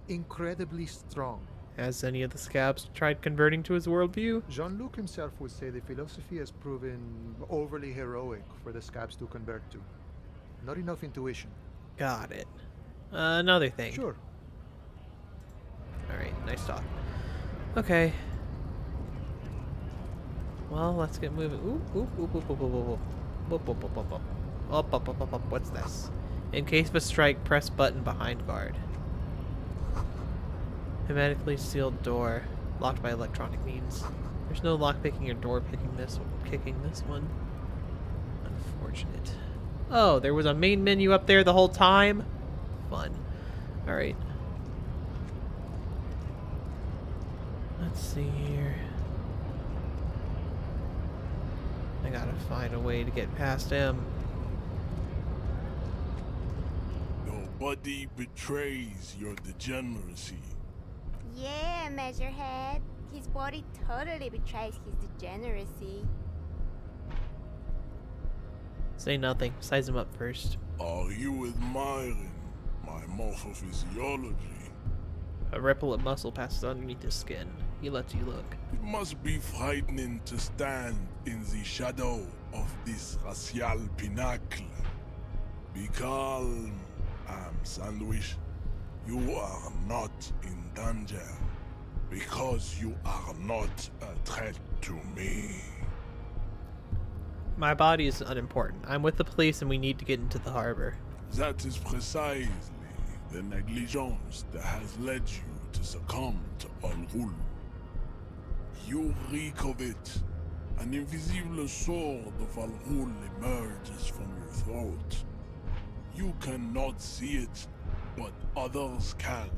incredibly strong. Has any of the scabs tried converting to his worldview? Jean-Luc himself would say the philosophy has proven overly heroic for the scabs to convert to. Not enough intuition. Got it. Another thing. Sure. Alright, nice talk. Okay. Well, let's get moving. Ooh, ooh, ooh, ooh, ooh, ooh, ooh, ooh. Up, up, up, up, up. Up, up, up, up, up. What's this? In case of a strike, press button behind guard. Hermetically sealed door. Locked by electronic means. There's no lock picking or door kicking this one. Unfortunate. Oh, there was a main menu up there the whole time? Fun. Alright. Let's see here. I gotta find a way to get past him. Nobody betrays your degeneracy. Yeah, Measurehead. His body totally betrays his degeneracy. Say nothing. Size him up first. Are you admiring my morphophysiology? A ripple of muscle passes underneath his skin. He lets you look. It must be frightening to stand in the shadow of this racial pinnacle. Be calm, Sandwich. You are not in danger because you are not a threat to me. My body is unimportant. I'm with the police and we need to get into the harbor. That is precisely the negligence that has led you to succumb to Al-Ghul. You reek of it. An invisible sword of Al-Ghul emerges from your throat. You cannot see it, but others can.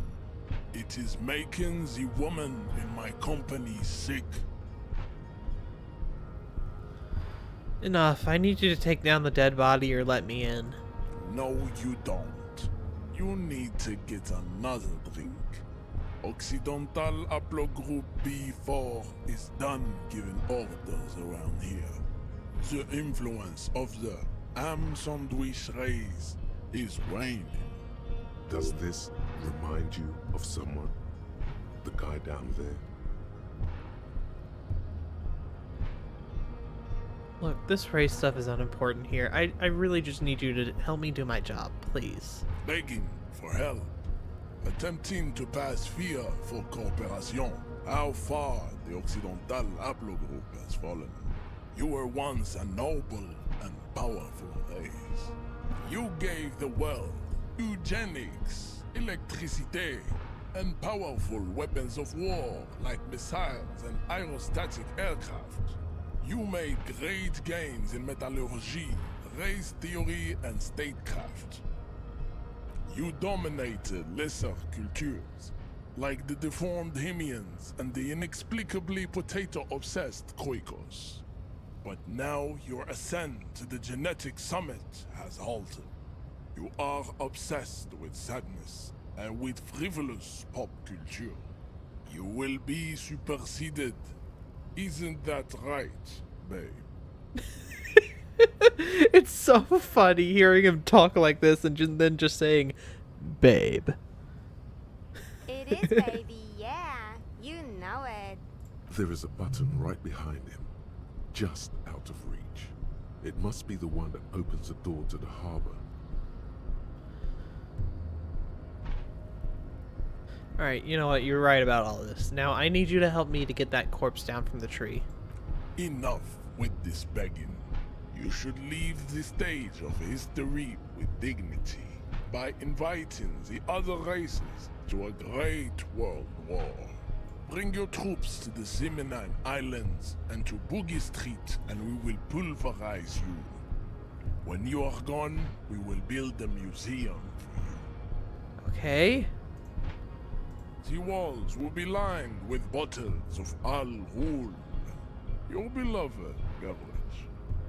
It is making the woman in my company sick. Enough. I need you to take down the dead body or let me in. No, you don't. You need to get another drink. Occidental Haplogroup B4 is done giving orders around here. The influence of the Am Sandwich race is waning. Does this remind you of someone? The guy down there? Look, this race stuff is unimportant here. I really just need you to help me do my job, please. Begging for help. Attempting to pass fear for cooperation. How far the Occidental haplogroup has fallen. You were once a noble and powerful race. You gave the world eugenics, electricity, and powerful weapons of war like missiles and aerostatic aircraft. You made great gains in metallurgy, race theory, and statecraft. You dominated lesser cultures, like the deformed Hemians and the inexplicably potato-obsessed Khoikos. But now your ascent to the genetic summit has halted. You are obsessed with sadness and with frivolous pop culture. You will be superseded. Isn't that right, babe? It's so funny hearing him talk like this and then just saying, babe. It is, baby, yeah. You know it. There is a button right behind him, just out of reach. It must be the one that opens the door to the harbor. Alright, you know what? You're right about all this. Now, I need you to help me to get that corpse down from the tree. Enough with this begging. You should leave the stage of history with dignity by inviting the other races to a great world war. Bring your troops to the Simonine Islands and to Boogie Street, and we will pulverize you. When you are gone, we will build a museum for you. Okay. The walls will be lined with bottles of Al Ghul, your beloved beverage.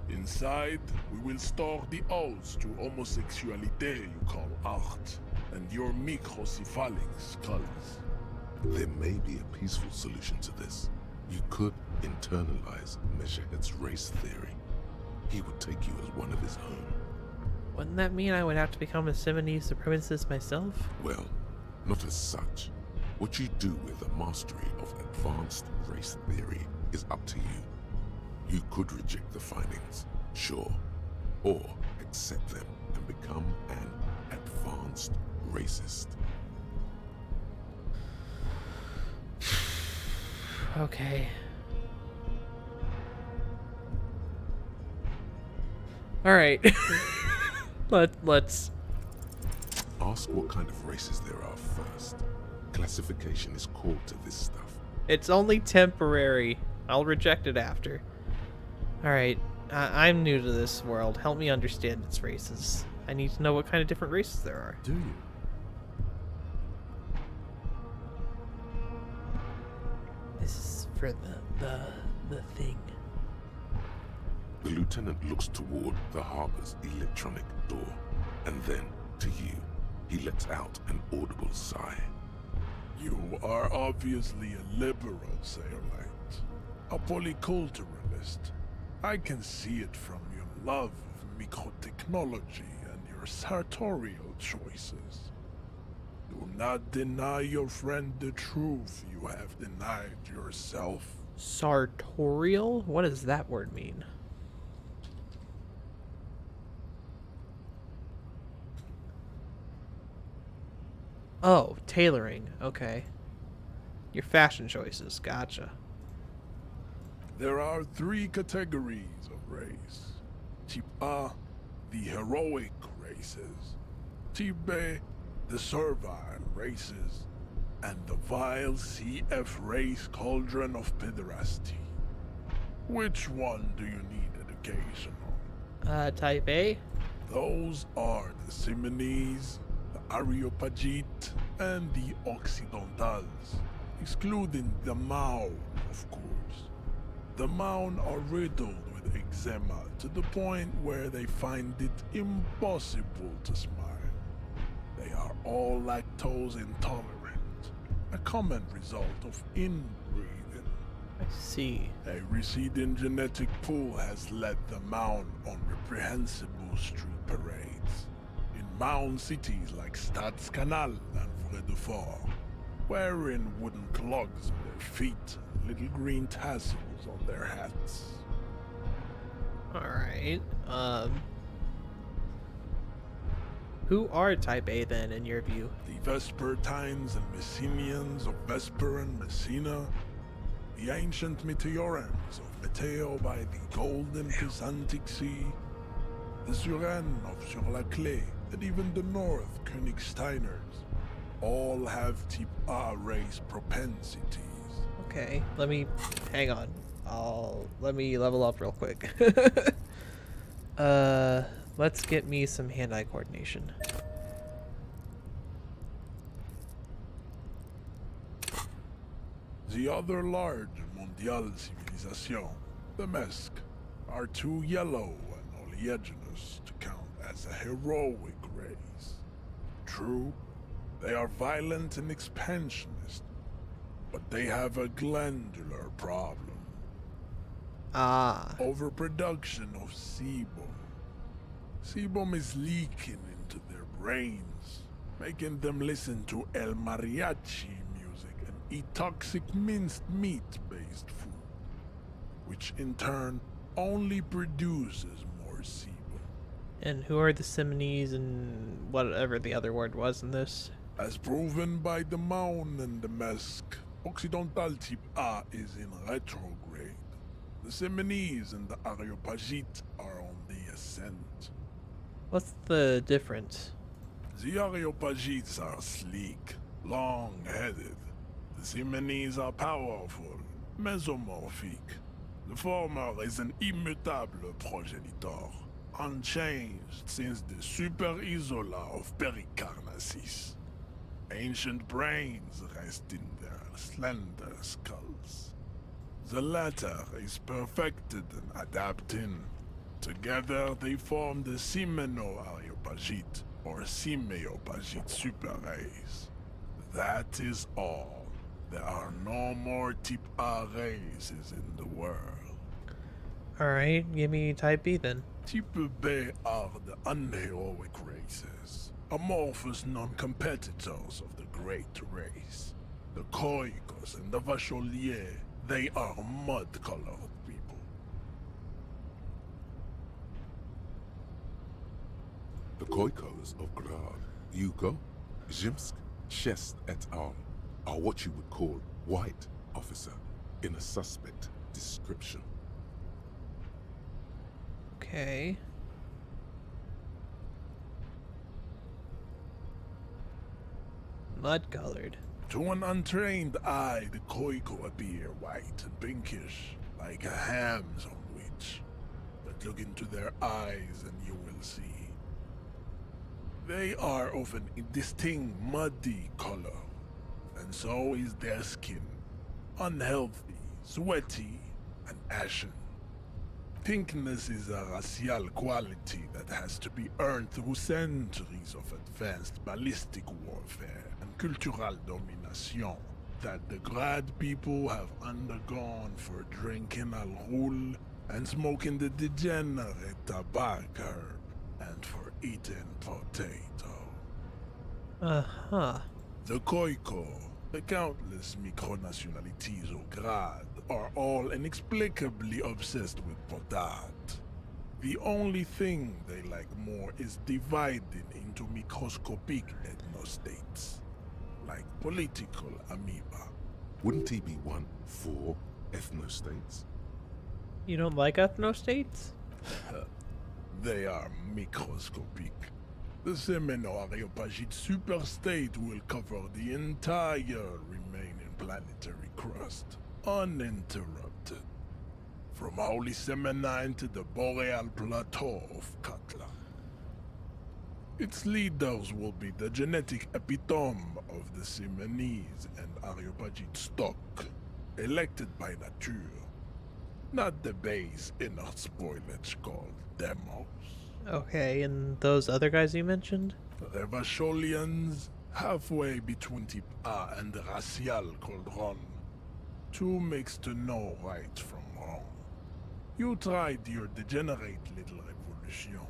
Inside, we will store the odes to homosexuality you call art, and your microcephalic skulls. There may be a peaceful solution to this. You could internalize Meshahed's race theory. He would take you as one of his own. Wouldn't that mean I would have to become a Simonese supremacist myself? Well, not as such. What you do with the mastery of advanced race theory is up to you. You could reject the findings, sure, or accept them and become an advanced racist. Okay. Alright. Let's... Ask what kind of races there are first. Classification is core to this stuff. It's only temporary. I'll reject it after. Alright. I'm new to this world. Help me understand its races. I need to know what kind of different races there are. Do you? This is for the thing. The lieutenant looks toward the harbor's electronic door, and then, to you, he lets out an audible sigh. You are obviously a liberal, Sailorite. A polyculturalist. I can see it from your love of microtechnology and your sartorial choices. Do not deny your friend the truth you have denied yourself. Sartorial? What does that word mean? Oh, tailoring. Okay. Your fashion choices. Gotcha. There are 3 categories of race. Type A, the heroic races. Type B, the servile races. And the vile CF race cauldron of pederasty. Which one do you need education on? Type A? Those are the Simonese, the Areopagite, and the Occidentals, excluding the Maun, of course. The Maun are riddled with eczema to the point where they find it impossible to smile. They are all lactose intolerant, a common result of inbreeding. I see. A receding genetic pool has led the Maun on reprehensible street parades in Maun cities like Stadskanal and Fredefort, wearing wooden clogs on their feet and little green tassels on their hats. Alright, who are Type A then, in your view? The Vespertines and Messenians of Vesper and Messina, The ancient meteorans of Meteo by the golden Pisantic Sea, the Suren of Sur-la-Clé, and even the North Königsteiners, all have Type A race propensities. Okay, hang on. Let me level up real quick. Let's get me some hand-eye coordination. The other large mondial civilization, the Mesk, are too yellow and oleaginous to count as a heroic race. True, they are violent and expansionist, but they have a glandular problem. Ah. Overproduction of sebum. Sebum is leaking into their brains, making them listen to El Mariachi music and eat toxic minced meat-based food, which in turn only produces more sebum. And who are the Simonees and whatever the other word was in this? As proven by the Maun and the Mesk, Occidental Type A is in retrograde. The Simonees and the Areopagite are on the ascent. What's the difference? The Areopagites are sleek, long-headed. The Simonees are powerful, mesomorphic. The former is an immutable progenitor, unchanged since the Super Isola of Pericarnassus. Ancient brains rest in their slender skulls. The latter is perfected and adapting. Together they form the Simeno-Areopagite, or Simeopagite superrace. That is all. There are no more Type A races in the world. Alright, give me type B then. Type B are the unheroic races, amorphous non-competitors of the great race. The Khoikos and the Vacholier, they are mud-colored people. The Khoikos of Grad, Yugo, Zhimsk, Shest et al. Are what you would call white, officer, in a suspect description. Okay. Mud-colored. To an untrained eye, the Khoiko appear white and pinkish, like a ham sandwich. But look into their eyes and you will see. They are of an indistinct muddy color, and so is their skin. Unhealthy, sweaty, and ashen. Pinkness is a racial quality that has to be earned through centuries of advanced ballistic warfare and cultural domination that the Grad people have undergone for drinking alcohol and smoking the degenerate tobacco herb and for eating potato. Uh-huh. The Khoiko, the countless micronationalities of Grad, are all inexplicably obsessed with potat. The only thing they like more is dividing into microscopic ethnostates, like political amoeba. Wouldn't he be one for ethnostates? You don't like ethnostates? They are microscopic. The Semeno-Areopagite superstate will cover the entire remaining planetary crust, uninterrupted. From Holy Semenine to the Boreal Plateau of Katla. Its leaders will be the genetic epitome of the Simonese and Areopagite stock, elected by nature, not the base inner spoilage called demos. Okay, and those other guys you mentioned? The Vacholians, halfway between Type A and the racial called Ron. Two mixed to know right from wrong. You tried your degenerate little revolution,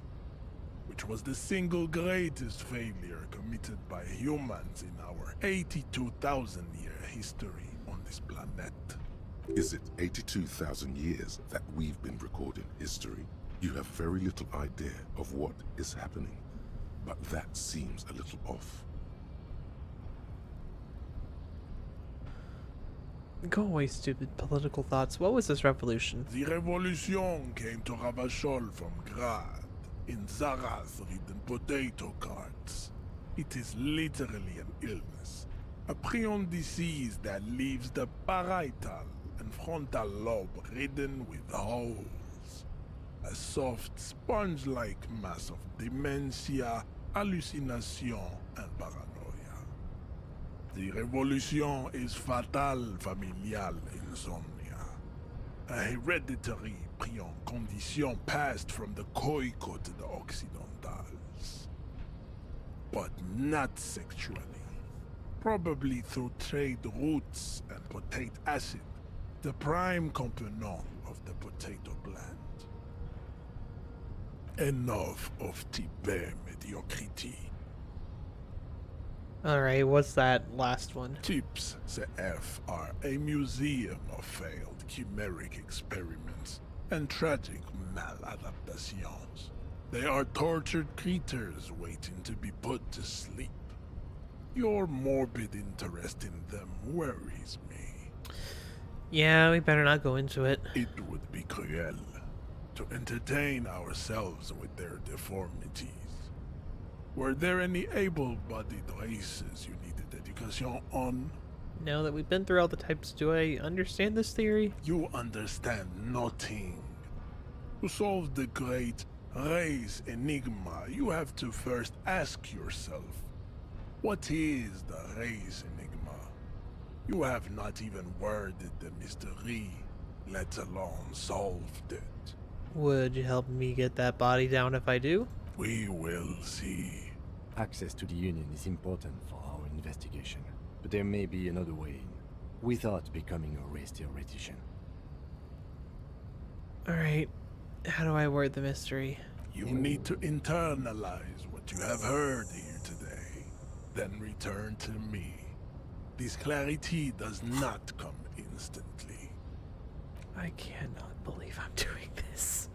which was the single greatest failure committed by humans in our 82,000-year history on this planet. Is it 82,000 years that we've been recording history? You have very little idea of what is happening, but that seems a little off. Go away, stupid political thoughts. What was this revolution? The revolution came to Ravachol from Grad, in Zaraz-ridden potato carts. It is literally an illness, a prion disease that leaves the parietal and frontal lobe ridden with holes. A soft, sponge-like mass of dementia, hallucination, and paranoia. The revolution is fatal familial insomnia, a hereditary prion condition passed from the Khoico to the Occidentals. But not sexually. Probably through trade routes and potate acid, the prime component of the potato plant. Enough of Tibet mediocrity. Alright, what's that last one? Tips CF are a museum of failed chimeric experiments and tragic maladaptations. They are tortured creatures waiting to be put to sleep. Your morbid interest in them worries me. Yeah, we better not go into it. It would be cruel to entertain ourselves with their deformities. Were there any able-bodied races you needed education on? Now that we've been through all the types, do I understand this theory? You understand nothing. To solve the great race enigma, you have to first ask yourself, what is the race enigma? You have not even worded the mystery, let alone solved it. Would you help me get that body down if I do? We will see. Access to the Union is important for our investigation, but there may be another way in, without becoming a race theoretician. Alright, how do I word the mystery? You need to internalize what you have heard here today, then return to me. This clarity does not come instantly. I cannot believe I'm doing this.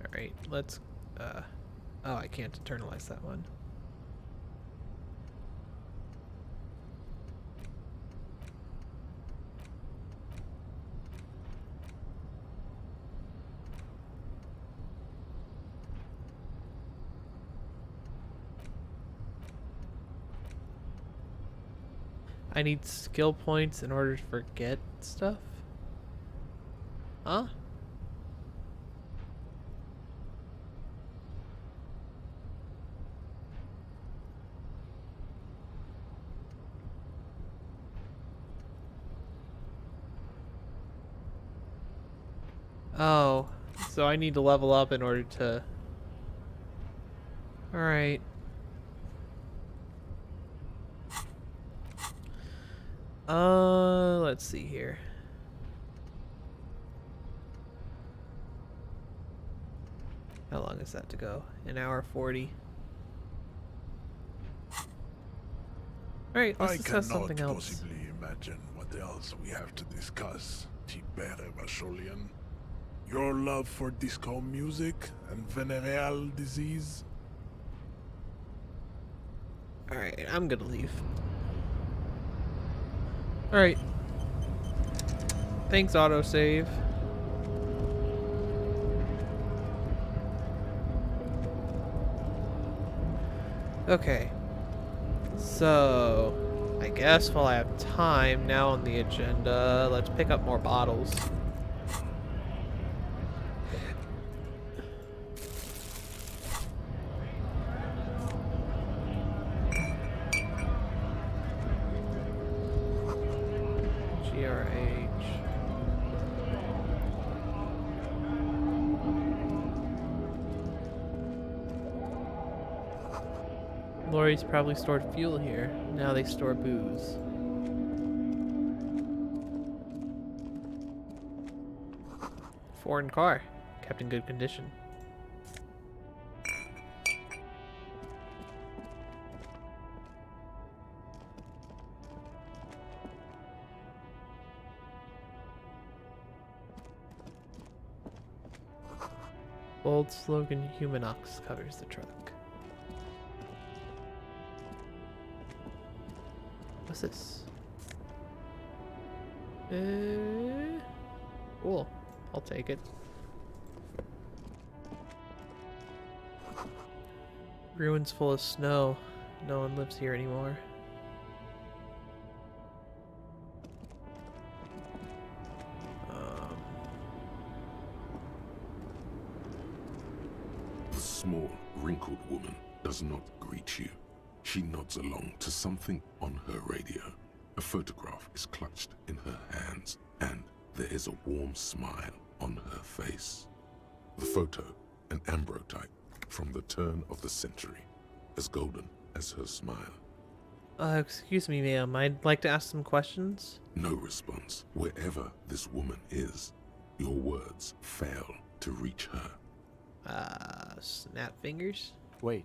Alright, let's, oh, I can't internalize that one. I need skill points in order to forget stuff? Huh? Oh, so I need to level up in order to... Alright. Let's see here. How long is that to go? An hour 40. Alright, let's discuss something I cannot else. possibly imagine what else we have to discuss, Tibere Vacholian. Your love for disco music and venereal disease? Alright, I'm gonna leave. Alright. Thanks, autosave. Okay. So, I guess while I have time now on the agenda, let's pick up more bottles. Lorries probably stored fuel here. Now they store booze. Foreign car. Kept in good condition. Bold slogan Humanox covers the truck. What's this? Cool. I'll take it. Ruins full of snow. No one lives here anymore. The small, wrinkled woman does not greet you. She nods along to something on her radio. A photograph is clutched in her hands, and there is a warm smile on her face. The photo, an ambrotype from the turn of the century, as golden as her smile. Excuse me, ma'am. I'd like to ask some questions. No response. Wherever this woman is, your words fail to reach her. Snap fingers? Wait.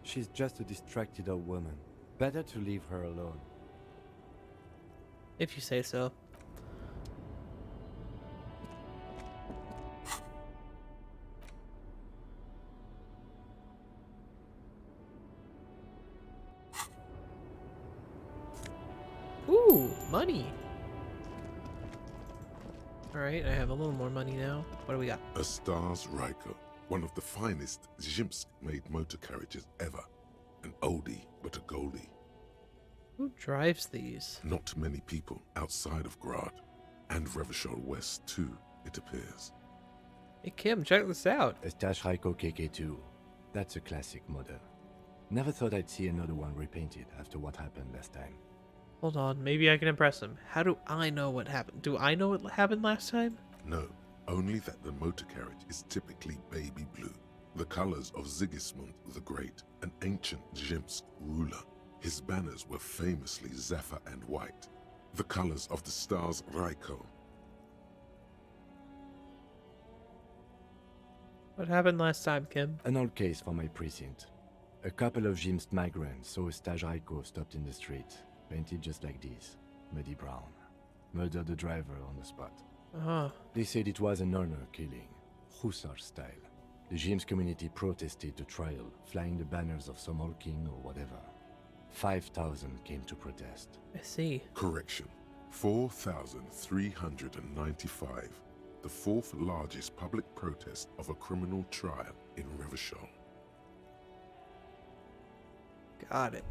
She's just a distracted old woman. Better to leave her alone. If you say so. Ooh, money. Alright, I have a little more money now. What do we got? A Stars Ryko, one of the finest Zhimsk-made motor carriages ever. An oldie, but a goldie. Who drives these? Not many people outside of Grad, and Revachol West too, it appears. Hey Kim, check this out. A Stash Ryko KK2. That's a classic model. Never thought I'd see another one repainted after what happened last time. Hold on, maybe I can impress him. How do I know what happened? Do I know what happened last time? No, only that the motor carriage is typically baby blue, the colors of Sigismund the Great, an ancient Zhimsk ruler. His banners were famously zephyr and white, the colors of the Stars Ryko. What happened last time, Kim? An old case for my precinct. A couple of Zhimsk migrants saw a Staj Ryko stopped in the street, painted just like this, muddy brown. Murdered the driver on the spot. They said it was an honor killing, Hussar style. The Zhimsk community protested the trial, flying the banners of some old king or whatever. 5,000 came to protest. I see. Correction. 4,395. The fourth largest public protest of a criminal trial in Revachol. Got it.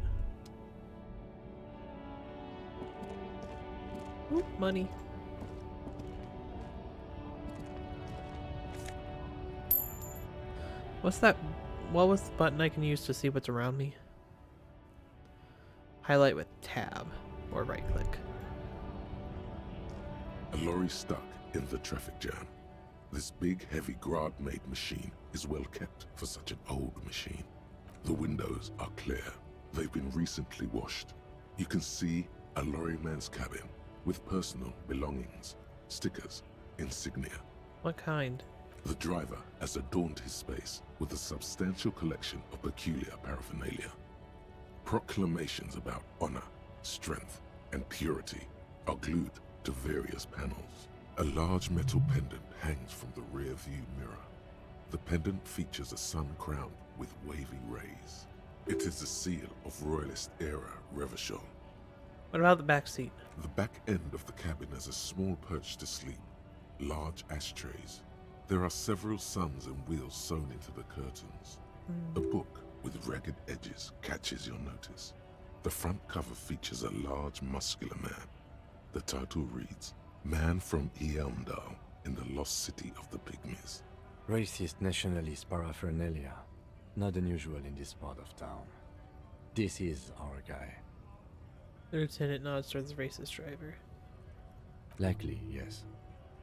Ooh, money. What's that? What was the button I can use to see what's around me? Highlight with tab or right click. A lorry stuck in the traffic jam. This big, heavy Grad-made machine is well kept for such an old machine. The windows are clear. They've been recently washed. You can see a lorryman's cabin with personal belongings, stickers, insignia. What kind? The driver has adorned his space with a substantial collection of peculiar paraphernalia. Proclamations about honor, strength, and purity are glued to various panels. A large metal pendant hangs from the rear view mirror. The pendant features a sun crown with wavy rays. It is the seal of Royalist era Revachol. What about the back seat? The back end of the cabin has a small perch to sleep, large ashtrays. There are several suns and wheels sewn into the curtains. A book with ragged edges catches your notice. The front cover features a large, muscular man. The title reads, Man from Eamdal in the lost city of the Pygmies. Racist nationalist paraphernalia. Not unusual in this part of town. This is our guy. The lieutenant nods towards the racist driver. Likely, yes.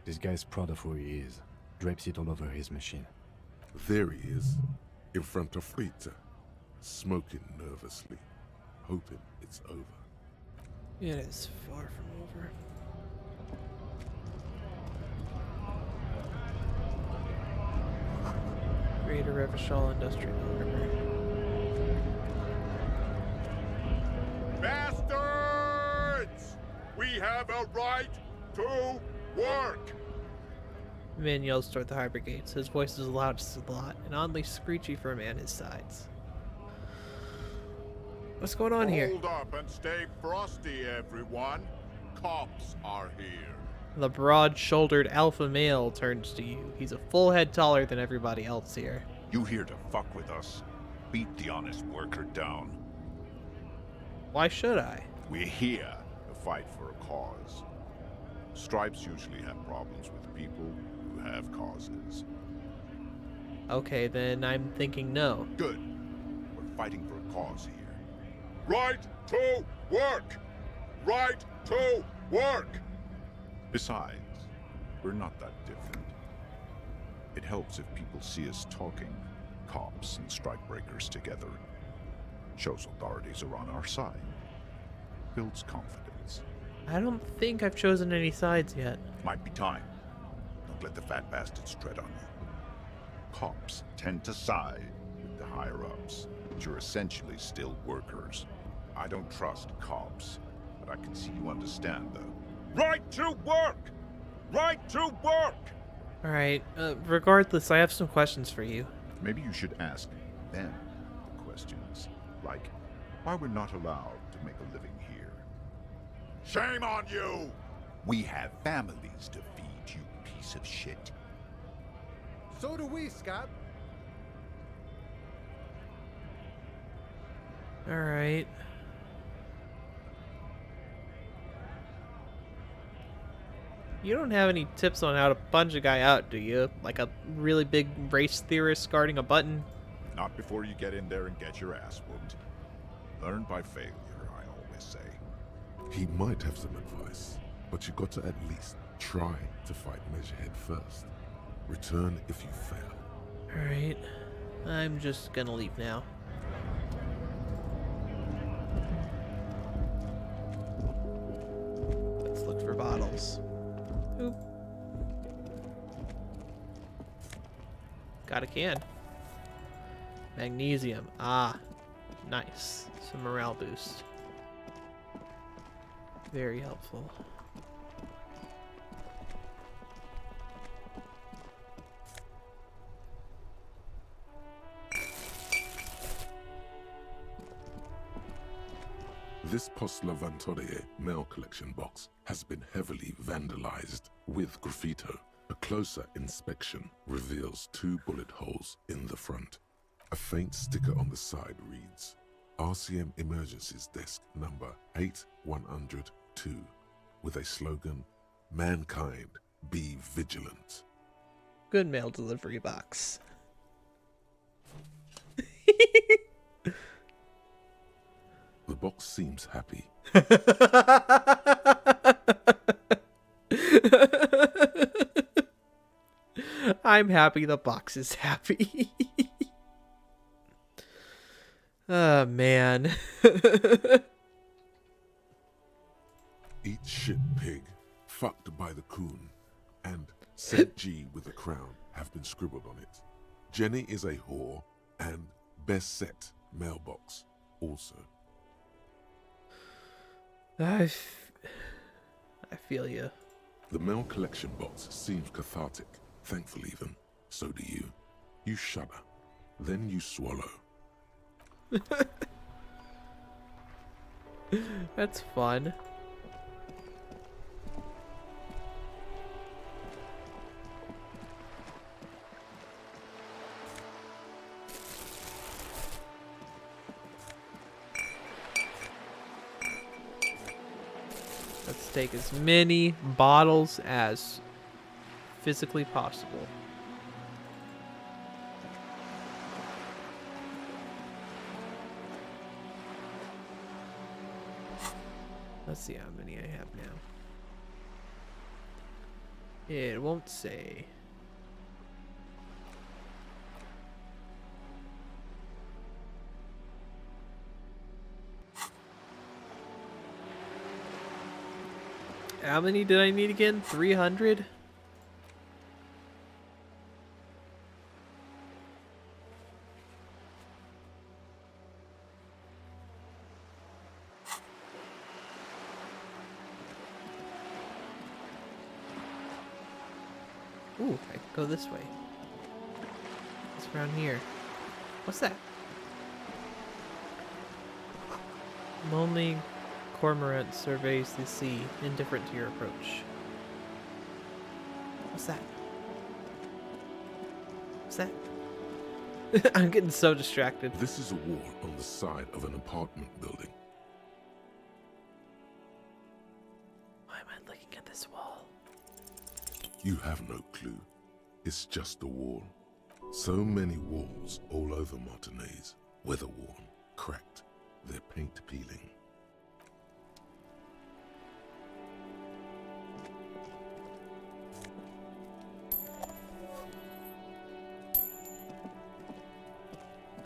This guy's proud of who he is. Drapes it all over his machine. There he is, in front of Rita, smoking nervously, hoping it's over. It is far from over. Greater Revachol Industrial Harbor. Bastards! We have a right to work! The man yells toward the harbor gates. His voice is loud as a lot and oddly screechy for a man his size. What's going on here? Hold up and stay frosty, everyone. Cops are here. The broad-shouldered alpha male turns to you. He's a full head taller than everybody else here. You here to fuck with us? Beat the honest worker down. Why should I? We're here to fight for a cause. Stripes usually have problems with people who have causes. Okay, then I'm thinking no. Good. We're fighting for a cause here. Right to work! Right to work! Besides, we're not that different. It helps if people see us talking, cops and strikebreakers together. Shows authorities are on our side. Builds confidence. I don't think I've chosen any sides yet. Might be time. Don't let the fat bastards tread on you. Cops tend to side with the higher-ups, but you're essentially still workers. I don't trust cops, but I can see you understand the right to work! Right to work! Alright, regardless, I have some questions for you. Maybe you should ask them the questions, like why we're not allowed to make a living here. Shame on you! We have families to feed, you piece of shit. So do we, Scab. Alright. You don't have any tips on how to punch a guy out, do you? Like a really big race theorist guarding a button? Not before you get in there and get your ass whooped. Learn by failure, I always say. He might have some advice, but you got to at least try to fight Measurehead first. Return if you fail. Alright. I'm just gonna leave now. Let's look for bottles. Oop. Got a can. Magnesium. Ah. Nice. Some morale boost. Very helpful. This Post Lavanturier mail collection box has been heavily vandalized with graffito. A closer inspection reveals 2 bullet holes in the front. A faint sticker on the side reads, RCM Emergencies Desk number 8102, with a slogan, Mankind, be vigilant. Good mail delivery box. The box seems happy. I'm happy the box is happy. Oh, man. Eat shit pig, fucked by the coon, and Saint G with a crown have been scribbled on it. Jenny is a whore, and best set mailbox also. I feel you. The mail collection box seems cathartic, thankful even. So do you. You shudder, then you swallow. That's fun. Let's take as many bottles as physically possible. Let's see how many I have now. It won't say. How many did I need again? 300? Ooh, I can go this way. What's around here? What's that? Lonely cormorant surveys the sea, indifferent to your approach. What's that? What's that? I'm getting so distracted. This is a wall on the side of an apartment building. Why am I looking at this wall? You have no clue. It's just a wall. So many walls all over Martinez, weather-worn, cracked, their paint peeling.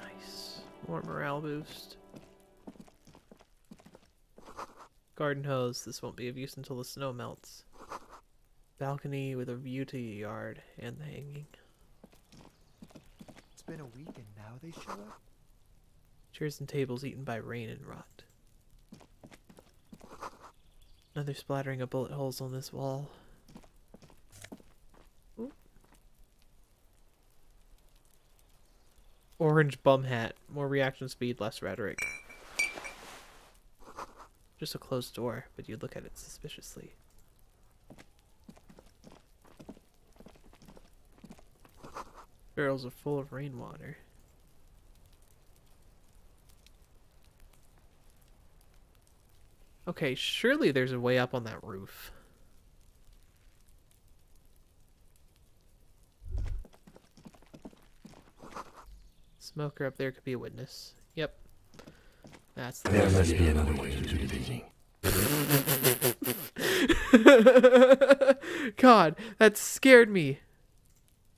Nice. More morale boost. Garden hose. This won't be of use until the snow melts. Balcony with a view to your yard and the hanging. It's been a week and now they show up? Chairs and tables eaten by rain and rot. Another splattering of bullet holes on this wall. Ooh. Orange bum hat. More reaction speed, less rhetoric. Just a closed door, but you look at it suspiciously. Barrels are full of rainwater. Okay, surely there's a way up on that roof. Smoker up there could be a witness. Yep. That's the There must be another way to do the digging. God, that scared me.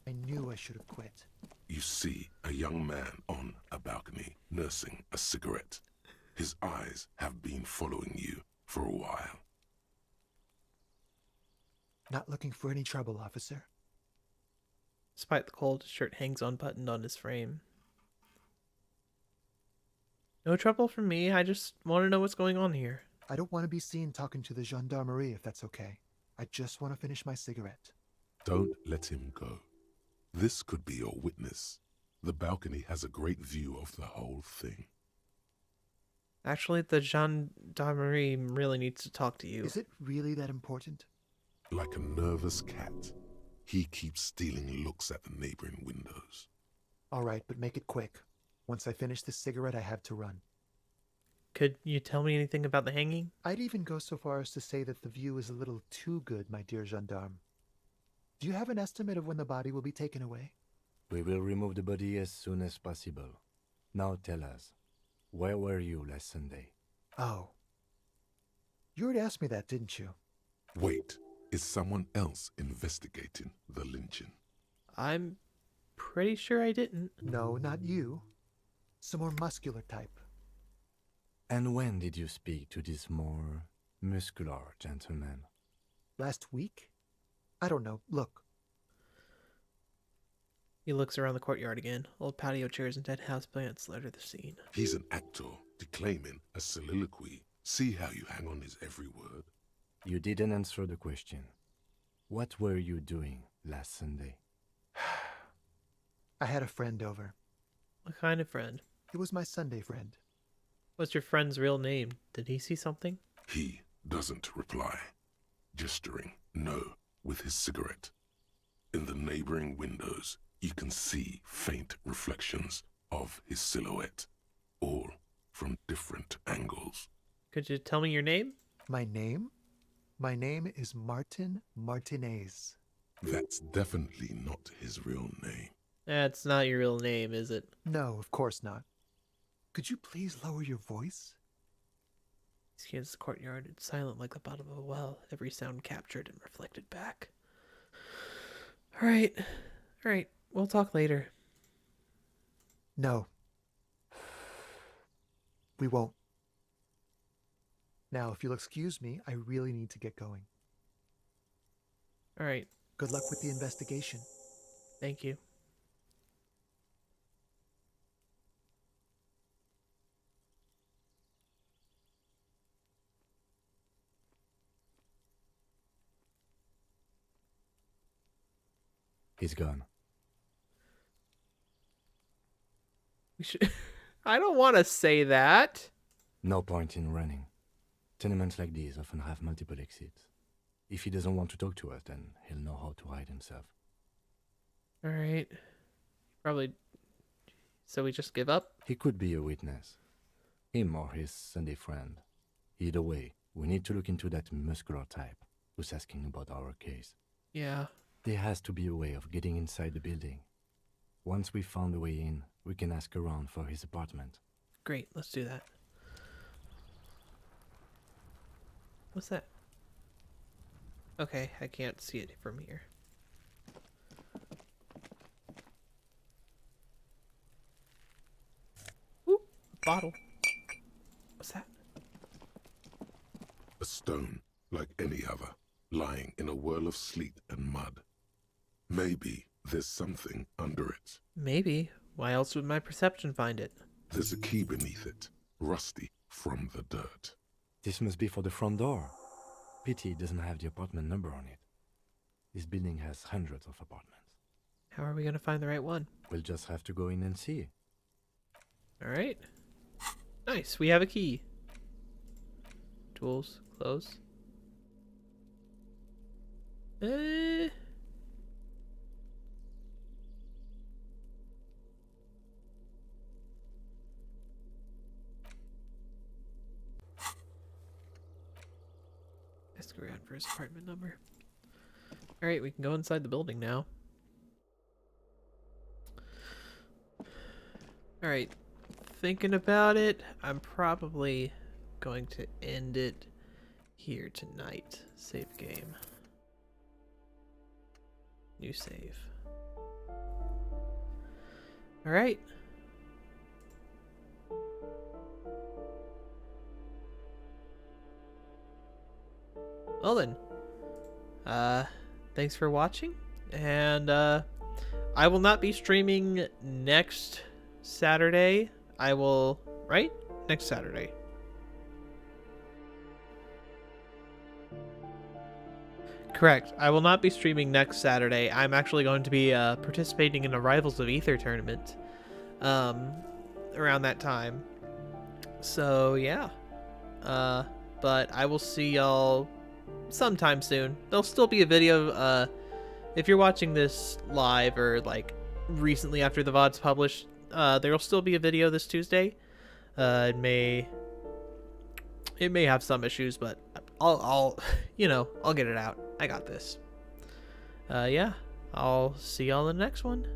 I knew I should have quit. You see a young man on a balcony nursing a cigarette. His eyes have been following you for a while. Not looking for any trouble, officer. Despite the cold, his shirt hangs unbuttoned on his frame. No trouble from me. I just want to know what's going on here. I don't want to be seen talking to the gendarmerie if that's okay. I just want to finish my cigarette. Don't let him go. This could be your witness. The balcony has a great view of the whole thing. Actually, the gendarmerie really needs to talk to you. Is it really that important? Like a nervous cat, he keeps stealing looks at the neighboring windows. All right, but make it quick. Once I finish this cigarette, I have to run. Could you tell me anything about the hanging? I'd even go so far as to say that the view is a little too good, my dear gendarme. Do you have an estimate of when the body will be taken away? We will remove the body as soon as possible. Now tell us, where were you last Sunday? Oh. You already asked me that, didn't you? Wait, is someone else investigating the lynching? I'm pretty sure I didn't. No, not you. Some more muscular type. And when did you speak to this more muscular gentleman? Last week? I don't know. Look. He looks around the courtyard again. Old patio chairs and dead houseplants litter the scene. He's an actor declaiming a soliloquy. See how you hang on his every word. You didn't answer the question. What were you doing last Sunday? I had a friend over. What kind of friend? It was my Sunday friend. What's your friend's real name? Did he see something? He doesn't reply, gesturing no with his cigarette. In the neighboring windows, you can see faint reflections of his silhouette, all from different angles. Could you tell me your name? My name? My name is Martin Martinez. That's definitely not his real name. That's not your real name, is it? No, of course not. Could you please lower your voice? He scans the courtyard. It's silent like the bottom of a well, every sound captured and reflected back. Alright. Alright. We'll talk later. No. We won't. Now, if you'll excuse me, I really need to get going. Alright. Good luck with the investigation. Thank you. He's gone. We should... I don't want to say that. No point in running. Tenements like these often have multiple exits. If he doesn't want to talk to us, then he'll know how to hide himself. Alright. Probably... So we just give up? He could be a witness. Him or his Sunday friend. Either way, we need to look into that muscular type who's asking about our case. Yeah. There has to be a way of getting inside the building. Once we've found a way in, we can ask around for his apartment. Great, let's do that. What's that? Okay, I can't see it from here. Ooh, bottle. What's that? A stone, like any other, lying in a whirl of sleet and mud. Maybe there's something under it. Maybe. Why else would my perception find it? There's a key beneath it, rusty from the dirt. This must be for the front door. Pity it doesn't have the apartment number on it. This building has hundreds of apartments. How are we going to find the right one? We'll just have to go in and see. Alright. Nice, we have a key. Tools, close. Ask around for his apartment number. Alright, we can go inside the building now. Alright, thinking about it, I'm probably going to end it here tonight. Save game. New save. Alright. Well then, thanks for watching, and I will not be streaming next Saturday. I will, right? Next Saturday. Correct. I will not be streaming next Saturday. I'm actually going to be participating in a Rivals of Aether tournament around that time. So, yeah. But I will see y'all sometime soon. There'll still be a video. If you're watching this live or like recently after the VOD's published, there'll still be a video this Tuesday. It may have some issues, but I'll I'll get it out. I got this. Yeah, I'll see y'all in the next one.